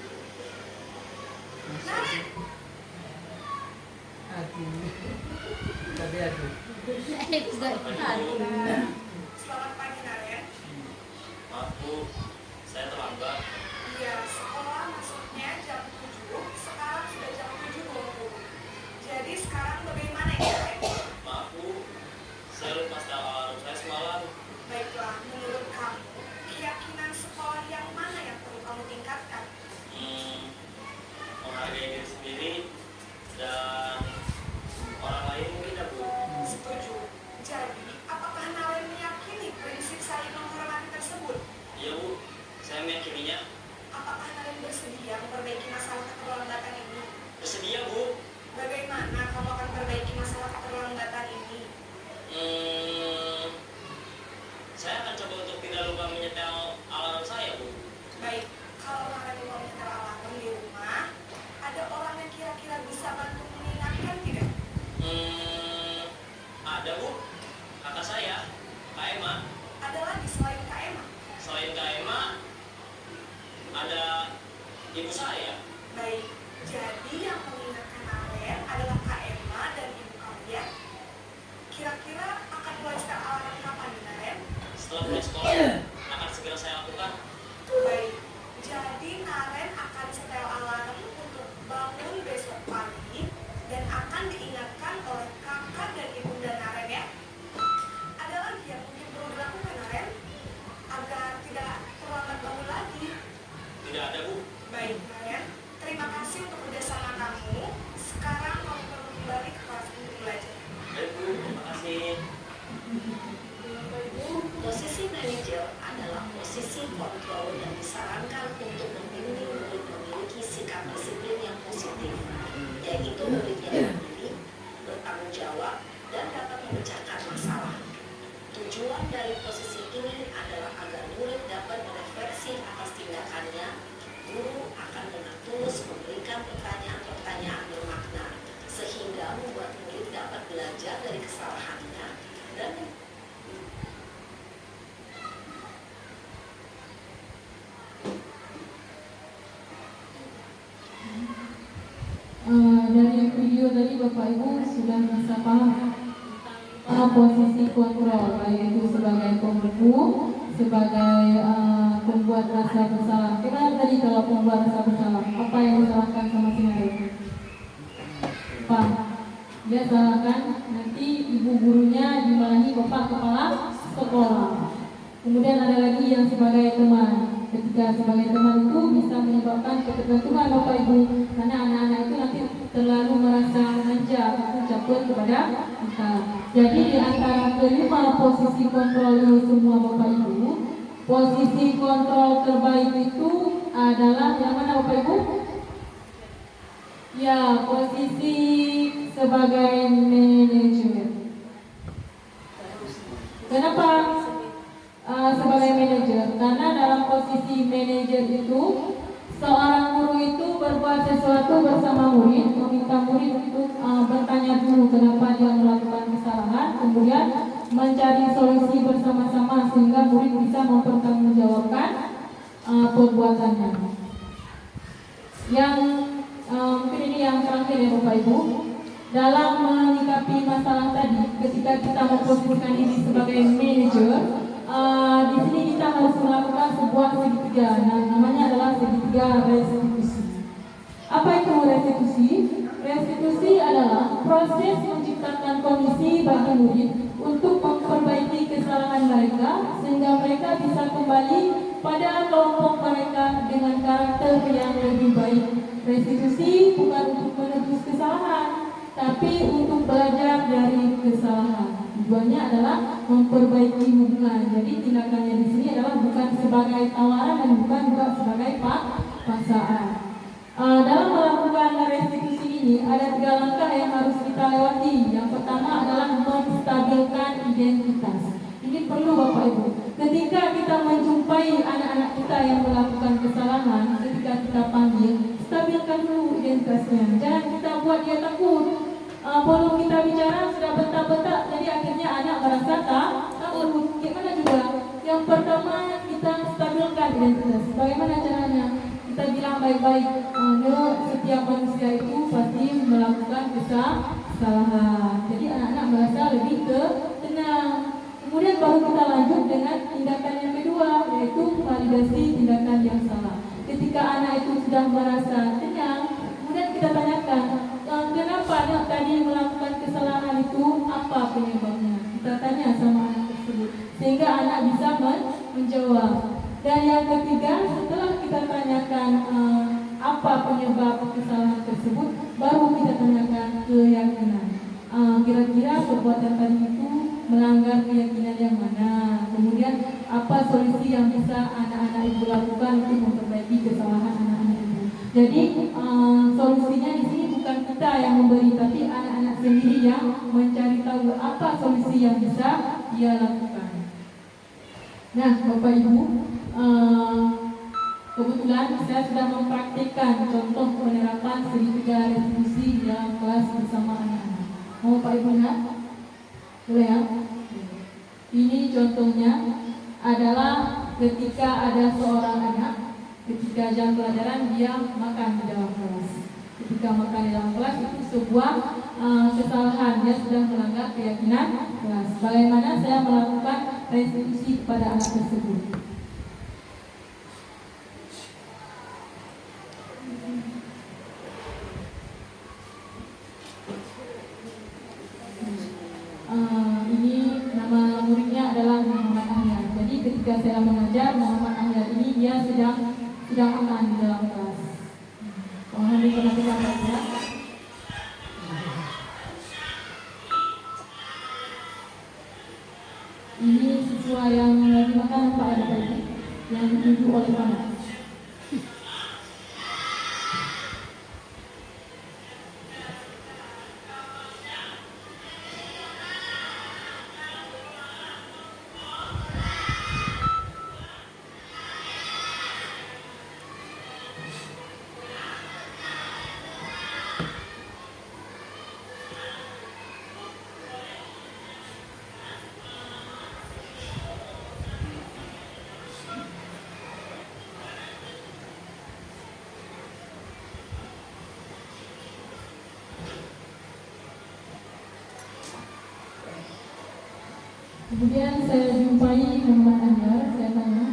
Selamat pagi, Naren. Maaf Bu, saya terlambat. Iya, sekolah masuknya jam 7, sekarang sudah jam 7.20. Jadi sekarang bagaimana ya, Naren? Maaf Bu, saya lupa setel alarm saya semalam. Baiklah, menurut kamu, keyakinan sekolah yang mana yang perlu kamu tingkatkan? Menghargai diri sendiri dan orang lain mungkin ya Bu. Setuju. Jadi, apakah Naren meyakini prinsip saling menghormati tersebut? Iya Bu, saya meyakininya. Apakah Naren bersedia memperbaiki masalah keterlambatan ini? Bersedia Bu. Bagaimana kamu akan perbaiki masalah keterlambatan ini? Saya akan coba untuk tidak lupa menyetel alarm saya Bu. Baik, kalau Naren mau menyetel alarm di rumah, ada orang yang kira-kira bisa bantu mengingatkan tidak? Ada Bu, kakak saya, Kak Emma. Ada lagi selain Kak Emma? Selain Kak Emma, ada ibu saya. Baik, jadi yang mengingatkan Naren adalah Kak Emma dan ibu kalian. Kira-kira akan mulai setel alarm kapan nih, Naren? Setelah pulang sekolah, akan segera saya lakukan. Baik, jadi Naren akan setel alarm untuk bangun besok pagi dan akan diingatkan oleh kakak dan ibunda Naren ya. Ada lagi yang mungkin perlu dilakukan Naren agar tidak terlambat bangun lagi? Tidak ada Bu. Baik Naren, terima kasih untuk kerjasama kamu. Sekarang kamu perlu kembali ke kelas untuk belajar. Baik Bu, terima kasih. Posisi manajer adalah posisi kontrol dan disarankan untuk membimbing murid memiliki sikap disiplin yang positif, yaitu murid yang mandiri, bertanggung jawab, dan dapat memecahkan masalah. Tujuan dari posisi ini adalah agar murid dapat merefleksi atas tindakannya. Guru akan dengan tulus memberikan pertanyaan-pertanyaan bermakna, sehingga membuat murid dapat belajar dari kesalahannya dan Dari video tadi Bapak Ibu sudah bisa paham posisi kontrol, baik itu sebagai pembuku, sebagai pembuat rasa bersalah. Gimana tadi kalau pembuat rasa bersalah? Apa yang disalahkan sama si Naren? Pak, dia salahkan nanti ibu gurunya dimarahi bapak kepala sekolah. Kemudian ada lagi yang sebagai teman. Ketika sebagai teman itu bisa menyebabkan ketergantungan Bapak Ibu, karena anak-anak itu nanti terlalu merasa manja atau campur kepada kita. Jadi di antara kelima posisi kontrol ini semua Bapak Ibu, posisi kontrol terbaik itu adalah yang mana Bapak Ibu? Ya, posisi sebagai manajer. Kenapa sebagai manajer? Karena dalam posisi manajer itu seorang guru itu berbuat sesuatu bersama murid, meminta murid untuk bertanya dulu kenapa dia melakukan kesalahan, kemudian mencari solusi bersama-sama sehingga murid bisa mempertanggungjawabkan perbuatannya. Yang mungkin ini yang terakhir ya Bapak Ibu, dalam menyikapi masalah tadi, ketika kita memposisikan diri sebagai manajer, di sini kita harus melakukan sebuah segitiga. Nah, namanya adalah segitiga restitusi. Apa itu restitusi? Restitusi adalah proses menciptakan kondisi bagi murid untuk memperbaiki kesalahan mereka sehingga mereka bisa kembali pada kelompok mereka dengan karakter yang lebih baik. Restitusi bukan untuk menebus kesalahan, tapi untuk belajar dari kesalahan. Tujuannya adalah memperbaiki hubungan. Jadi tindakannya di sini adalah bukan sebagai tawaran dan bukan juga sebagai paksaan. Dalam melakukan restitusi ini ada 3 langkah yang harus kita lewati. Yang pertama adalah menstabilkan identitas. Ini perlu Bapak Ibu. ketika kita menjumpai anak-anak kita yang melakukan kesalahan, ketika kita panggil, stabilkan dulu identitasnya. Jangan kita buat dia takut. Belum kita bicara sudah bentak-bentak, jadi akhirnya anak merasa takut. Gimana juga? Yang pertama kita stabilkan identitas. Bagaimana caranya? Kita bilang baik-baik. Setiap manusia itu pasti melakukan kesalahan. Jadi anak-anak merasa lebih tenang. Kemudian baru kita lanjut dengan tindakan yang kedua, yaitu validasi tindakan yang salah. Ketika anak itu sudah merasa tenang, kemudian kita tanyakan, kenapa anak tadi melakukan kesalahan itu, apa penyebabnya? Kita tanya sama anak tersebut, sehingga anak bisa menjawab. Dan yang ketiga, setelah kita tanyakan apa penyebab kesalahan tersebut, baru kita tanyakan keyakinan. Kira-kira perbuatan tadi itu melanggar keyakinan yang mana? Kemudian apa solusi yang bisa anak-anak ibu lakukan untuk memperbaiki kesalahan anak-anak ibu? Jadi solusinya di sini bukan kita yang memberi, tapi anak-anak sendiri yang mencari tahu apa solusi yang bisa dia lakukan. Nah, Bapak Ibu, kebetulan saya sudah mempraktikkan contoh penerapan segitiga restitusi dalam kelas bersama anak-anak. Mau Pak Ibu lihat? Boleh ya? Ini contohnya adalah ketika ada seorang anak, ketika jam pelajaran dia makan di dalam kelas. Ketika makan di dalam kelas itu sebuah kesalahan, dia sudah melanggar keyakinan kelas. Bagaimana saya melakukan restitusi kepada anak tersebut? Ini nama muridnya adalah Muhammad Ahyar. Jadi ketika saya mengajar Muhammad Ahyar ini, dia sedang aman di dalam kelas. Mohon diperhatikan ya. Ini siswa yang lagi makan Pak ada tadi, yang ditunjuk oleh Pak. Kemudian saya jumpai Muhammad Ahyar, saya tanya,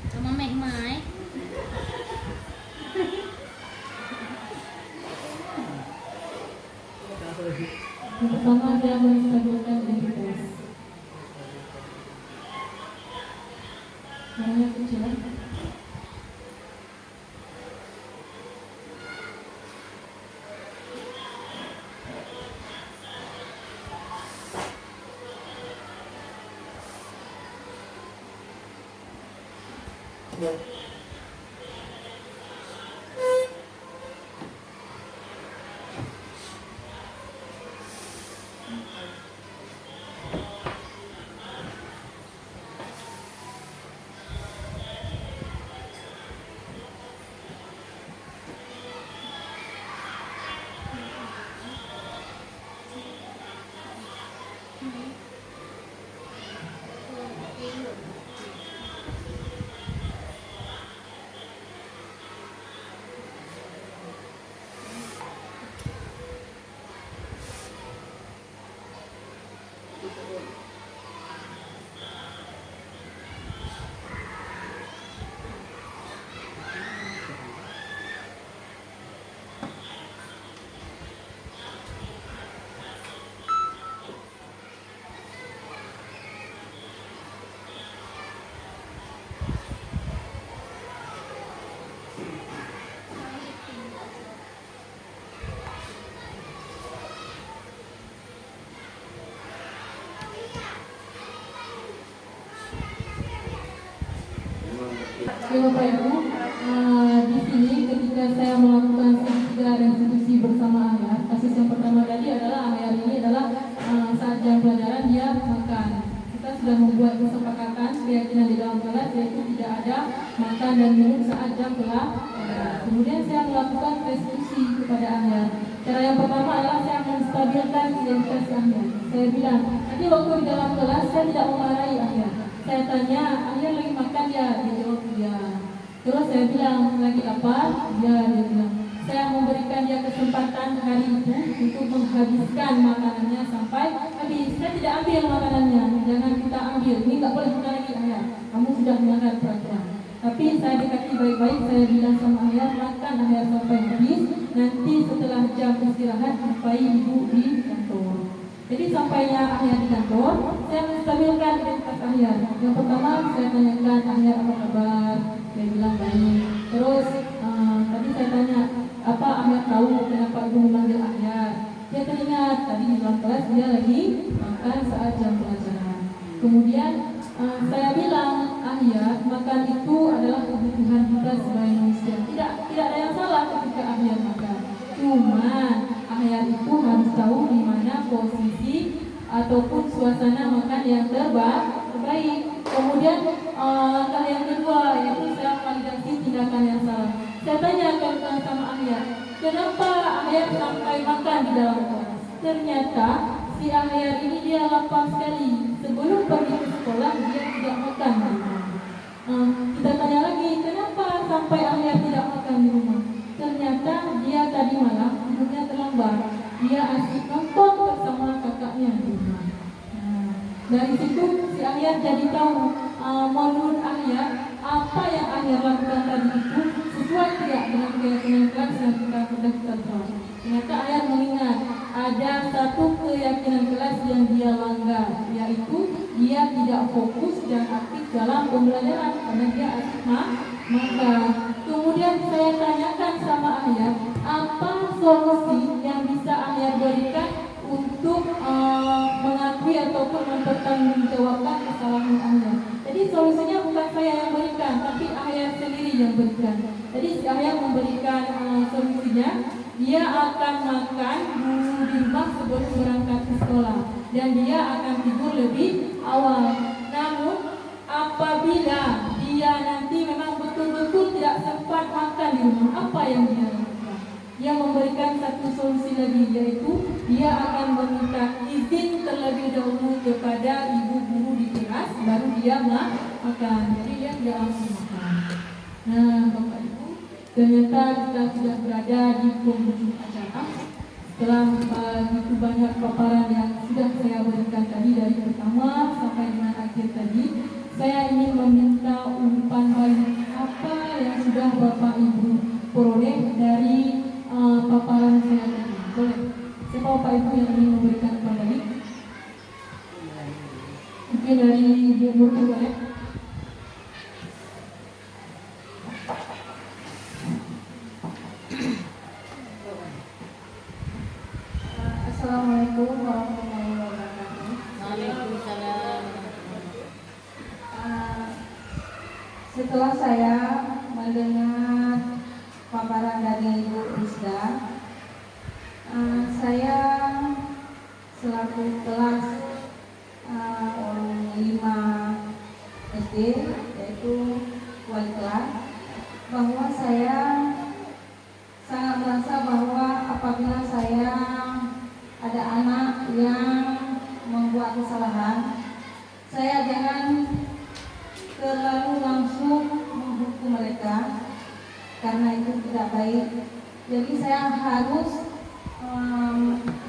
sama Mek Mai. yang pertama saya menstabilkan identitas. Namanya kecil. Oke Bapak Ibu, di sini ketika saya melakukan segitiga restitusi bersama ayah, kasus yang pertama tadi adalah ayah ini adalah saat jam pelajaran dia makan. Kita sudah membuat kesepakatan keyakinan di dalam kelas yaitu tidak ada makan dan minum saat jam pelajaran. Kemudian saya melakukan restitusi kepada ayah. Cara yang pertama adalah saya menstabilkan identitas ayah. Saya bilang, nanti waktu di dalam kelas saya tidak memarahi ayah. Saya tanya, ayah lagi makan ya? Dia jawab ya. Terus saya bilang, lagi lapar? Ya, dia bilang. Saya memberikan dia kesempatan hari itu untuk menghabiskan makanannya sampai habis. Saya tidak ambil makanannya, jangan kita ambil. Ini nggak boleh makan lagi ayah. Kamu sudah melanggar peraturan. Tapi saya dekati baik-baik, saya bilang sama ayah, makan ayah sampai habis. Nanti setelah jam istirahat, jumpai ibu di kantor. Jadi sampainya ayah di kantor, saya menstabilkan identitas ayah. Yang pertama saya tanyakan ayah apa kabar, dia bilang baik. Terus tadi saya tanya apa ayah tahu kenapa ibu memanggil ayah. Dia teringat tadi di dalam kelas dia lagi makan saat jam pelajaran. Kemudian saya bilang ayah makan itu adalah kebutuhan kita sebagai manusia. Tidak ada yang salah ketika ayah makan. Cuma ayah itu harus tahu di mana posisi ataupun suasana makan yang terbaik. Kemudian langkah yang kedua yaitu saya validasi tindakan yang salah. Saya tanyakan sama ayah, kenapa ayah sampai makan di dalam kelas? Ternyata si ayah ini dia lapar sekali. Sebelum pergi ke sekolah dia tidak makan di rumah. Kita tanya lagi, kenapa sampai ayah tidak makan di rumah? Ternyata dia tadi malam tidurnya terlambat. Dia asik nonton bersama kakaknya di rumah. Dari situ si ayah jadi tahu menurut ayah apa yang ayah lakukan tadi itu sesuai tidak dengan keyakinan kelas yang kita tahu. Ternyata ayah mengingat ada satu keyakinan kelas yang dia langgar, yaitu dia tidak fokus dan aktif dalam pembelajaran karena dia asik makan. Kemudian saya tanyakan sama ayah, apa solusi yang bisa ayah berikan untuk mengakui ataupun mempertanggungjawabkan kesalahan ayah. Jadi solusinya bukan saya yang berikan, tapi ayah sendiri yang berikan. Jadi si ayah memberikan solusinya, dia akan makan dulu di rumah sebelum berangkat ke sekolah dan dia akan tidur lebih awal. Namun apabila dia nanti memang betul-betul tidak sempat makan di rumah, apa yang dia lakukan? Dia memberikan satu solusi lagi, yaitu dia akan meminta izin terlebih dahulu kepada ibu guru di kelas, baru dia makan. Jadi dia tidak langsung makan. Nah, Bapak Ibu, ternyata kita sudah berada di penghujung acara. Setelah begitu banyak paparan yang sudah saya berikan tadi dari pertama sampai dengan akhir tadi, saya ingin meminta umpan balik apa yang sudah Bapak Ibu peroleh dari paparan saya tadi. Boleh? Siapa Bapak Ibu yang ingin memberikan umpan balik? Mungkin dari Ibu Murni boleh? Assalamualaikum warahmatullahi wabarakatuh. Waalaikumsalam. Setelah saya mendengar paparan dari Ibu Rizda, saya selaku kelas 5 SD, yaitu wali kelas, bahwa saya sangat merasa bahwa apabila saya ada anak yang membuat kesalahan, saya jangan terlalu langsung menghukum mereka karena itu tidak baik. Jadi saya harus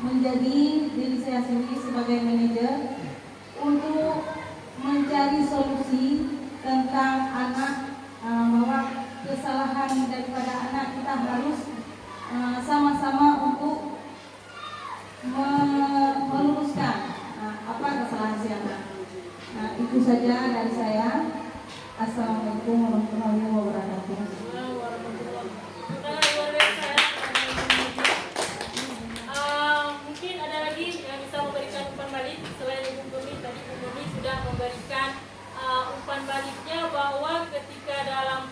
menjadi diri saya sendiri sebagai manajer untuk mencari solusi tentang anak, bahwa kesalahan daripada anak kita harus sama-sama untuk meluruskan apa kesalahan si anak. Itu saja dari saya. Assalamualaikum warahmatullahi wabarakatuh. Mungkin ada lagi yang bisa memberikan umpan balik selain Ibu Murni. Tadi Ibu Murni sudah memberikan umpan baliknya bahwa ketika dalam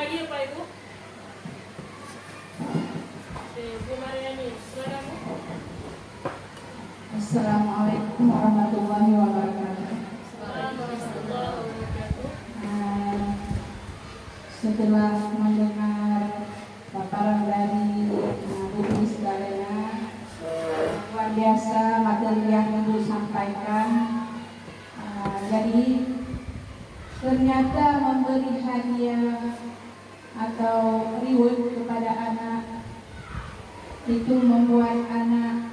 lagi ya Pak Ibu. Oke, Bu Mariani, silakan Bu. Assalamualaikum warahmatullahi wabarakatuh. Setelah mendengar paparan dari Bu Nis Dalena, luar biasa materi yang Ibu sampaikan. Jadi ternyata memberi hadiah atau reward kepada anak itu membuat anak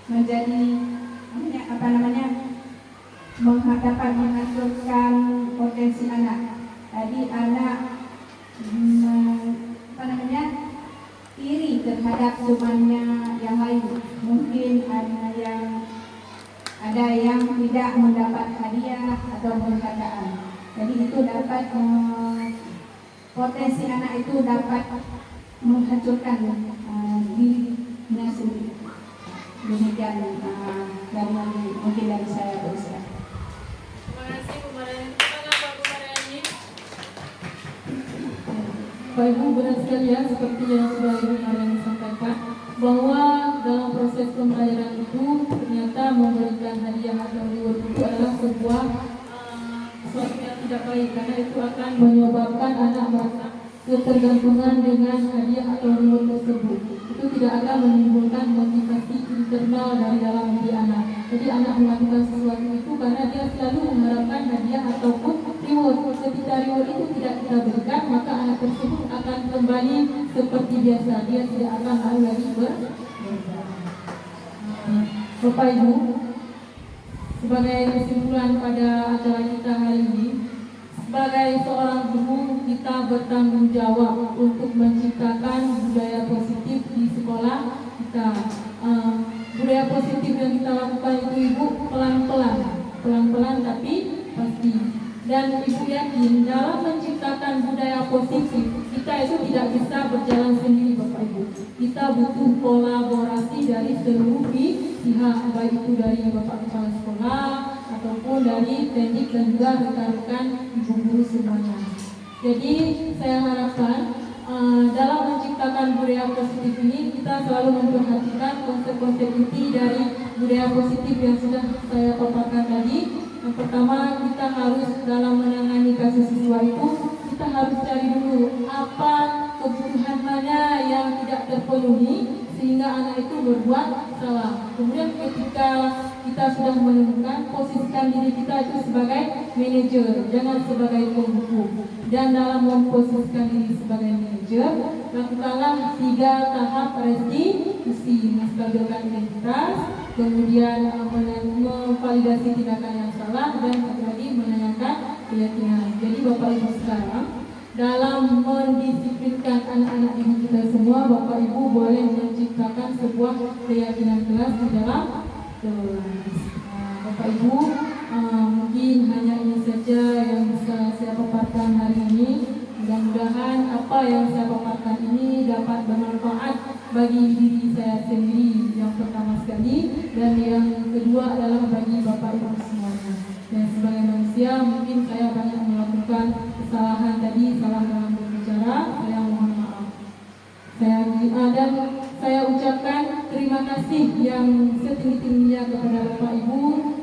menjadi dapat menghasilkan potensi anak. Jadi anak iri terhadap temannya yang lain. Mungkin ada yang tidak mendapat hadiah atau penghargaan. Jadi itu dapat potensi anak itu dapat menghancurkan dirinya sendiri. Demikian mungkin dari saya berusaha. Terima kasih Bu Mariani. Silakan Pak Bu Mariani. Pak Ibu, benar sekali ya seperti yang sudah Ibu Mariani sampaikan, bahwa dalam proses pembelajaran itu ternyata memberikan hadiah atau reward itu adalah sebuah sesuatu yang tidak baik, karena itu akan menyebabkan anak merasa ketergantungan dengan hadiah atau reward tersebut. Itu tidak akan menimbulkan motivasi internal dari dalam diri anak. Jadi anak melakukan sesuatu itu karena dia selalu mengharapkan hadiah ataupun reward. Ketika reward itu tidak kita berikan, maka anak tersebut akan kembali seperti biasa. Dia tidak akan mau lagi Bapak Ibu, sebagai kesimpulan pada acara kita hari ini, sebagai seorang guru, kita bertanggung jawab untuk menciptakan budaya positif di sekolah kita. Budaya positif yang kita lakukan itu Ibu pelan-pelan tapi pasti. Dan Ibu yakin dalam menciptakan budaya positif kita itu tidak bisa berjalan sendiri Bapak Ibu. Kita butuh kolaborasi dari seluruh pihak, baik itu dari Bapak Kepala Sekolah ataupun dari teknik dan juga rekan-rekan ibu guru semuanya. Jadi saya harapkan dalam menciptakan budaya positif ini kita selalu memperhatikan konsep-konsep inti dari budaya positif yang sudah saya paparkan tadi. Yang pertama, kita harus dalam menangani kasus siswa itu kita harus cari dulu apa kebutuhan mana yang tidak terpenuhi sehingga anak itu berbuat salah. Kemudian ketika kita sudah menemukan, posisikan diri kita itu sebagai manajer, jangan sebagai penghukum. Dan dalam memposisikan diri sebagai manajer, lakukanlah 3 tahap restitusi: menstabilkan identitas, kemudian memvalidasi tindakan yang salah, dan satu lagi menanyakan keyakinan. Jadi Bapak Ibu sekarang dalam mendisiplinkan anak-anak ibu kita semua, Bapak Ibu boleh menciptakan sebuah keyakinan kelas di dalam kelas. Bapak Ibu, mungkin hanya ini saja yang bisa saya paparkan hari ini. Mudah-mudahan apa yang saya paparkan ini dapat bermanfaat bagi diri saya sendiri yang pertama sekali, dan yang kedua adalah bagi Bapak Ibu semuanya. Dan sebagai manusia mungkin saya banyak melakukan kesalahan tadi, salah dalam berbicara, saya mohon maaf. Dan saya ucapkan terima kasih yang setinggi-tingginya kepada Bapak Ibu,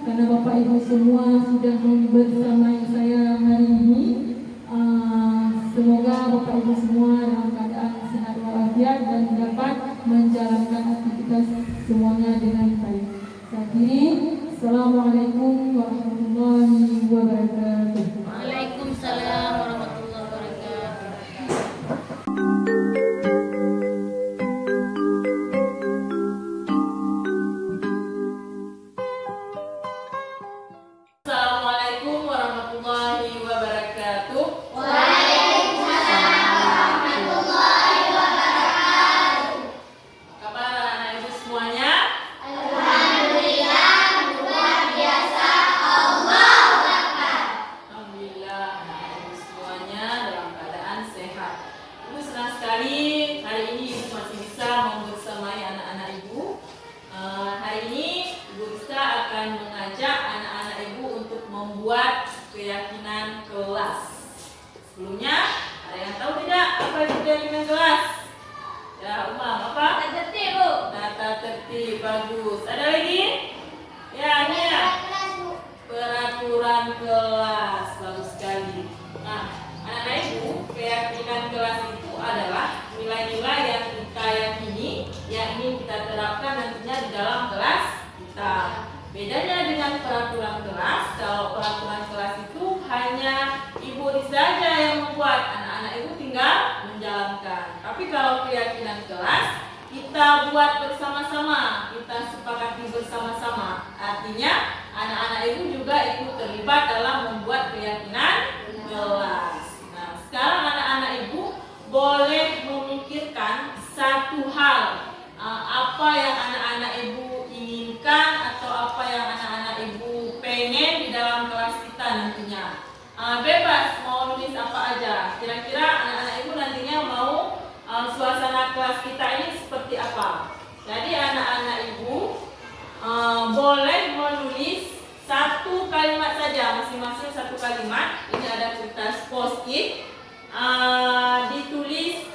karena Bapak Ibu semua sudah bersamai saya hari ini. Semoga Bapak Ibu semua dalam keadaan sehat walafiat dan dapat menjalankan aktivitas semuanya dengan baik. Saya akhiri. Assalamualaikum warahmatullahi wabarakatuh. Waalaikumsalam warahmatullahi wabarakatuh. Assalamualaikum warahmatullahi wabarakatuh. Kabar anak ibu semuanya? Alhamdulillah, anak ibu semuanya dalam keadaan sehat. Ibu senang sekali hari ini ibu masih bisa membersamai anak-anak ibu. Hari ini Ibu Rista akan mengajak anak-anak ibu untuk membuat keyakinan kelas. Sebelumnya nggak apa itu keyakinan kelas? Ya, Umam, apa? Tata tertib, Bu. Tata tertib, bagus. Ada lagi? Ya, ini ya. Peraturan kelas, bagus sekali. Nah, anak-anak ibu, keyakinan kelas itu adalah nilai-nilai yang kita yakini, yang ingin kita terapkan nantinya di dalam kelas kita. Bedanya dengan peraturan kelas, kalau peraturan kelas itu hanya ibu saja yang membuat, anak-anak ibu tinggal menjalankan. Tapi kalau keyakinan kelas, kita buat bersama-sama, kita sepakati bersama-sama. Artinya anak-anak ibu juga ikut terlibat dalam membuat keyakinan kelas. Nah, sekarang anak-anak ibu boleh memikirkan satu hal, apa yang anak-anak ibu inginkan atau apa yang anak-anak ibu pengen di dalam kelas kita nantinya. Bebas mau nulis apa aja. Kira-kira anak-anak ibu nantinya mau suasana kelas kita ini seperti apa. Jadi anak-anak ibu boleh menulis satu kalimat saja, masing-masing satu kalimat. Ini ada kertas post-it, ditulis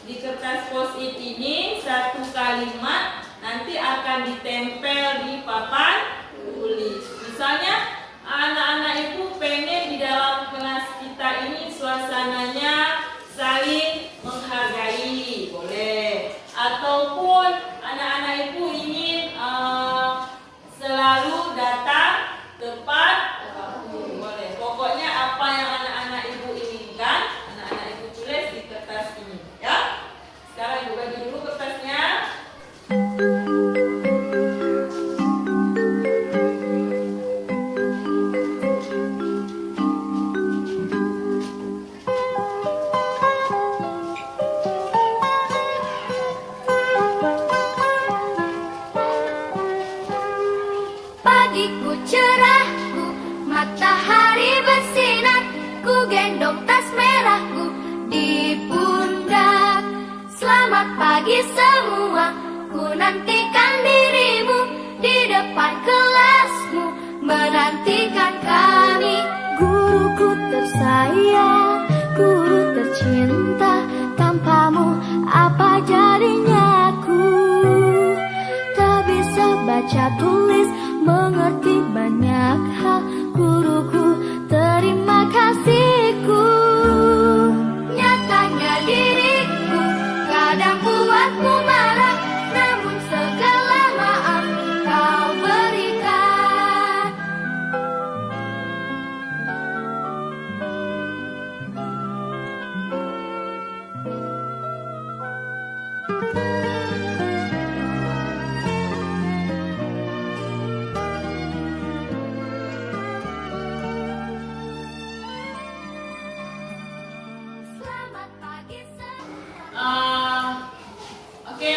di kertas post-it ini satu kalimat, nanti akan ditempel di papan tulis. Misalnya anak-anak ibu pengen di dalam kelas kita ini suasananya saling menghargai, boleh. Ataupun anak-anak ibu ingin selalu datang tepat waktu, boleh. Pokoknya apa yang anak-anak ibu inginkan, anak-anak ibu tulis di kertas ini, ya. Sekarang ibu bagi dulu kertasnya. Pagiku cerahku, matahari bersinar, ku gendong tas merahku di pundak. Selamat pagi semua, ku nantikan dirimu di depan kelasmu, menantikan kami. Guruku tersayang, guru tercinta, tanpamu apa jadinya aku? Tak bisa baca tulis, mengerti banyak hal, guruku terima kasihku. Nyatanya diriku kadang buatmu marah, namun segala maaf kau berikan. Oke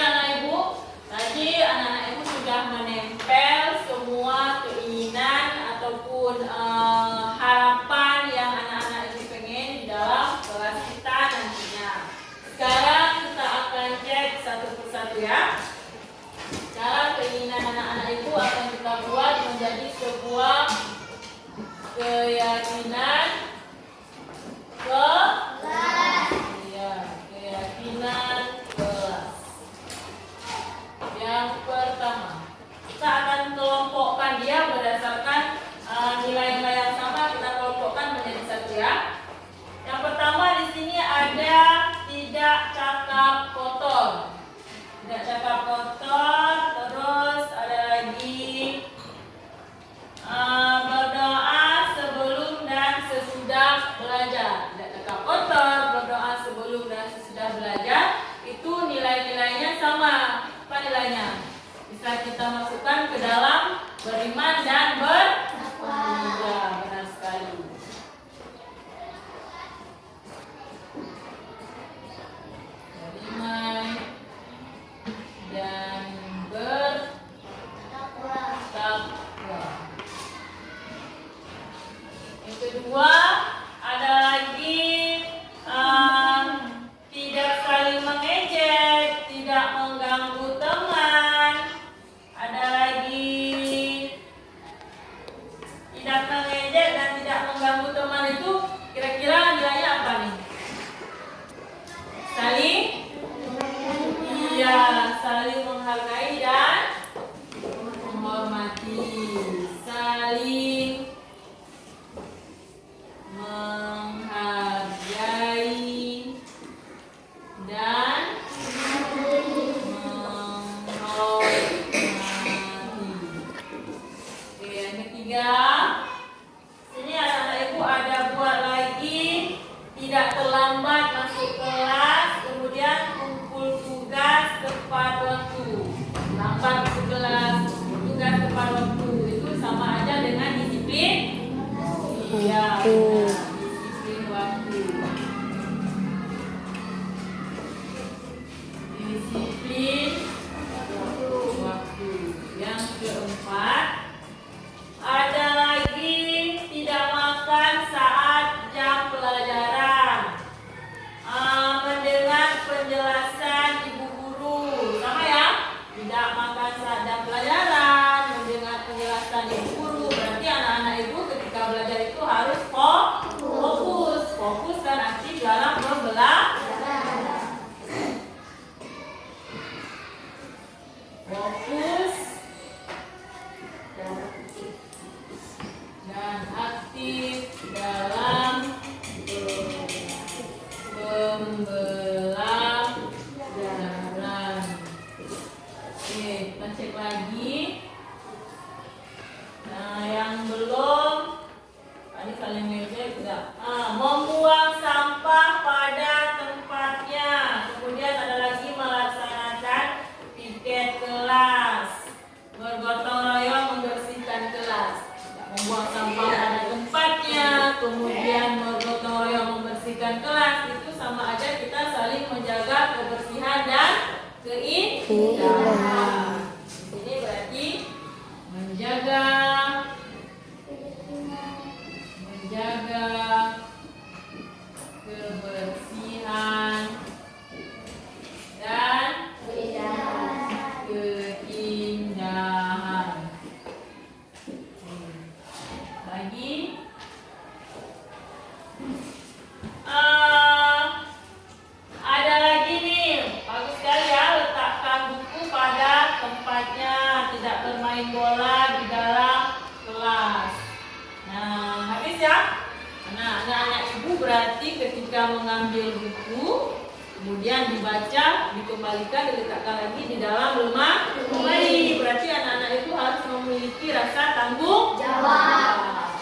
berarti ketika mengambil buku, kemudian dibaca, dikembalikan, diletakkan lagi di dalam lemari. Berarti anak-anak itu harus memiliki rasa tanggung jawab.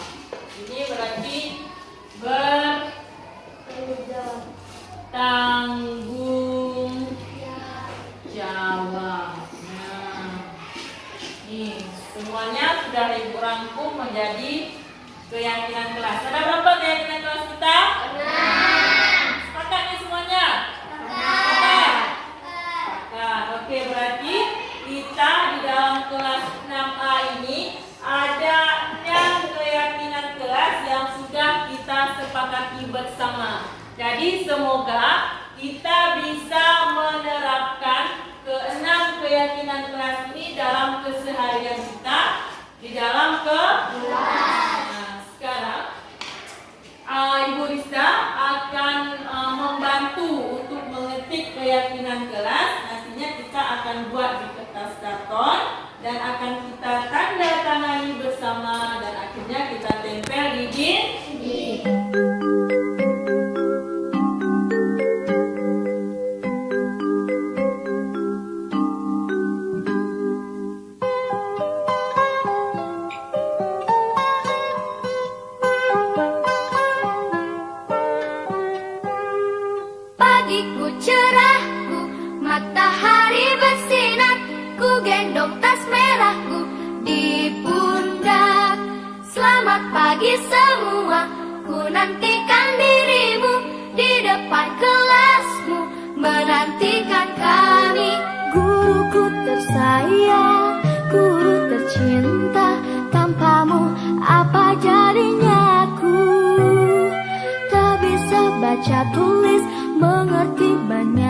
Ini berarti bertanggung jawab. Nah, nih semuanya sudah Ibu rangkum menjadi keyakinan kelas. Ada berapa keyakinan kelas kita? Sepakat nih semuanya? Sepakat. Oke, berarti kita di dalam kelas 6A ini ada 6 keyakinan kelas yang sudah kita sepakati bersama. Jadi semoga kita bisa menerapkan ke-6 keyakinan kelas ini dalam keseharian kita di dalam kelas. Nah, sekarang Ibu Rista akan membantu untuk mengetik keyakinan kelas. Nantinya kita akan buat di kertas karton dan akan kita tanda tangani bersama dan akhirnya kita tempel di dinding. Pagiku cerahku, matahari bersinar, ku gendong tas merahku di pundak. Selamat pagi semua, ku nantikan dirimu di depan kelasmu, menantikan kami. Guruku tersayang, guru tercinta, tanpamu apa jadinya aku? Tak bisa baca tulis, mengerti banyak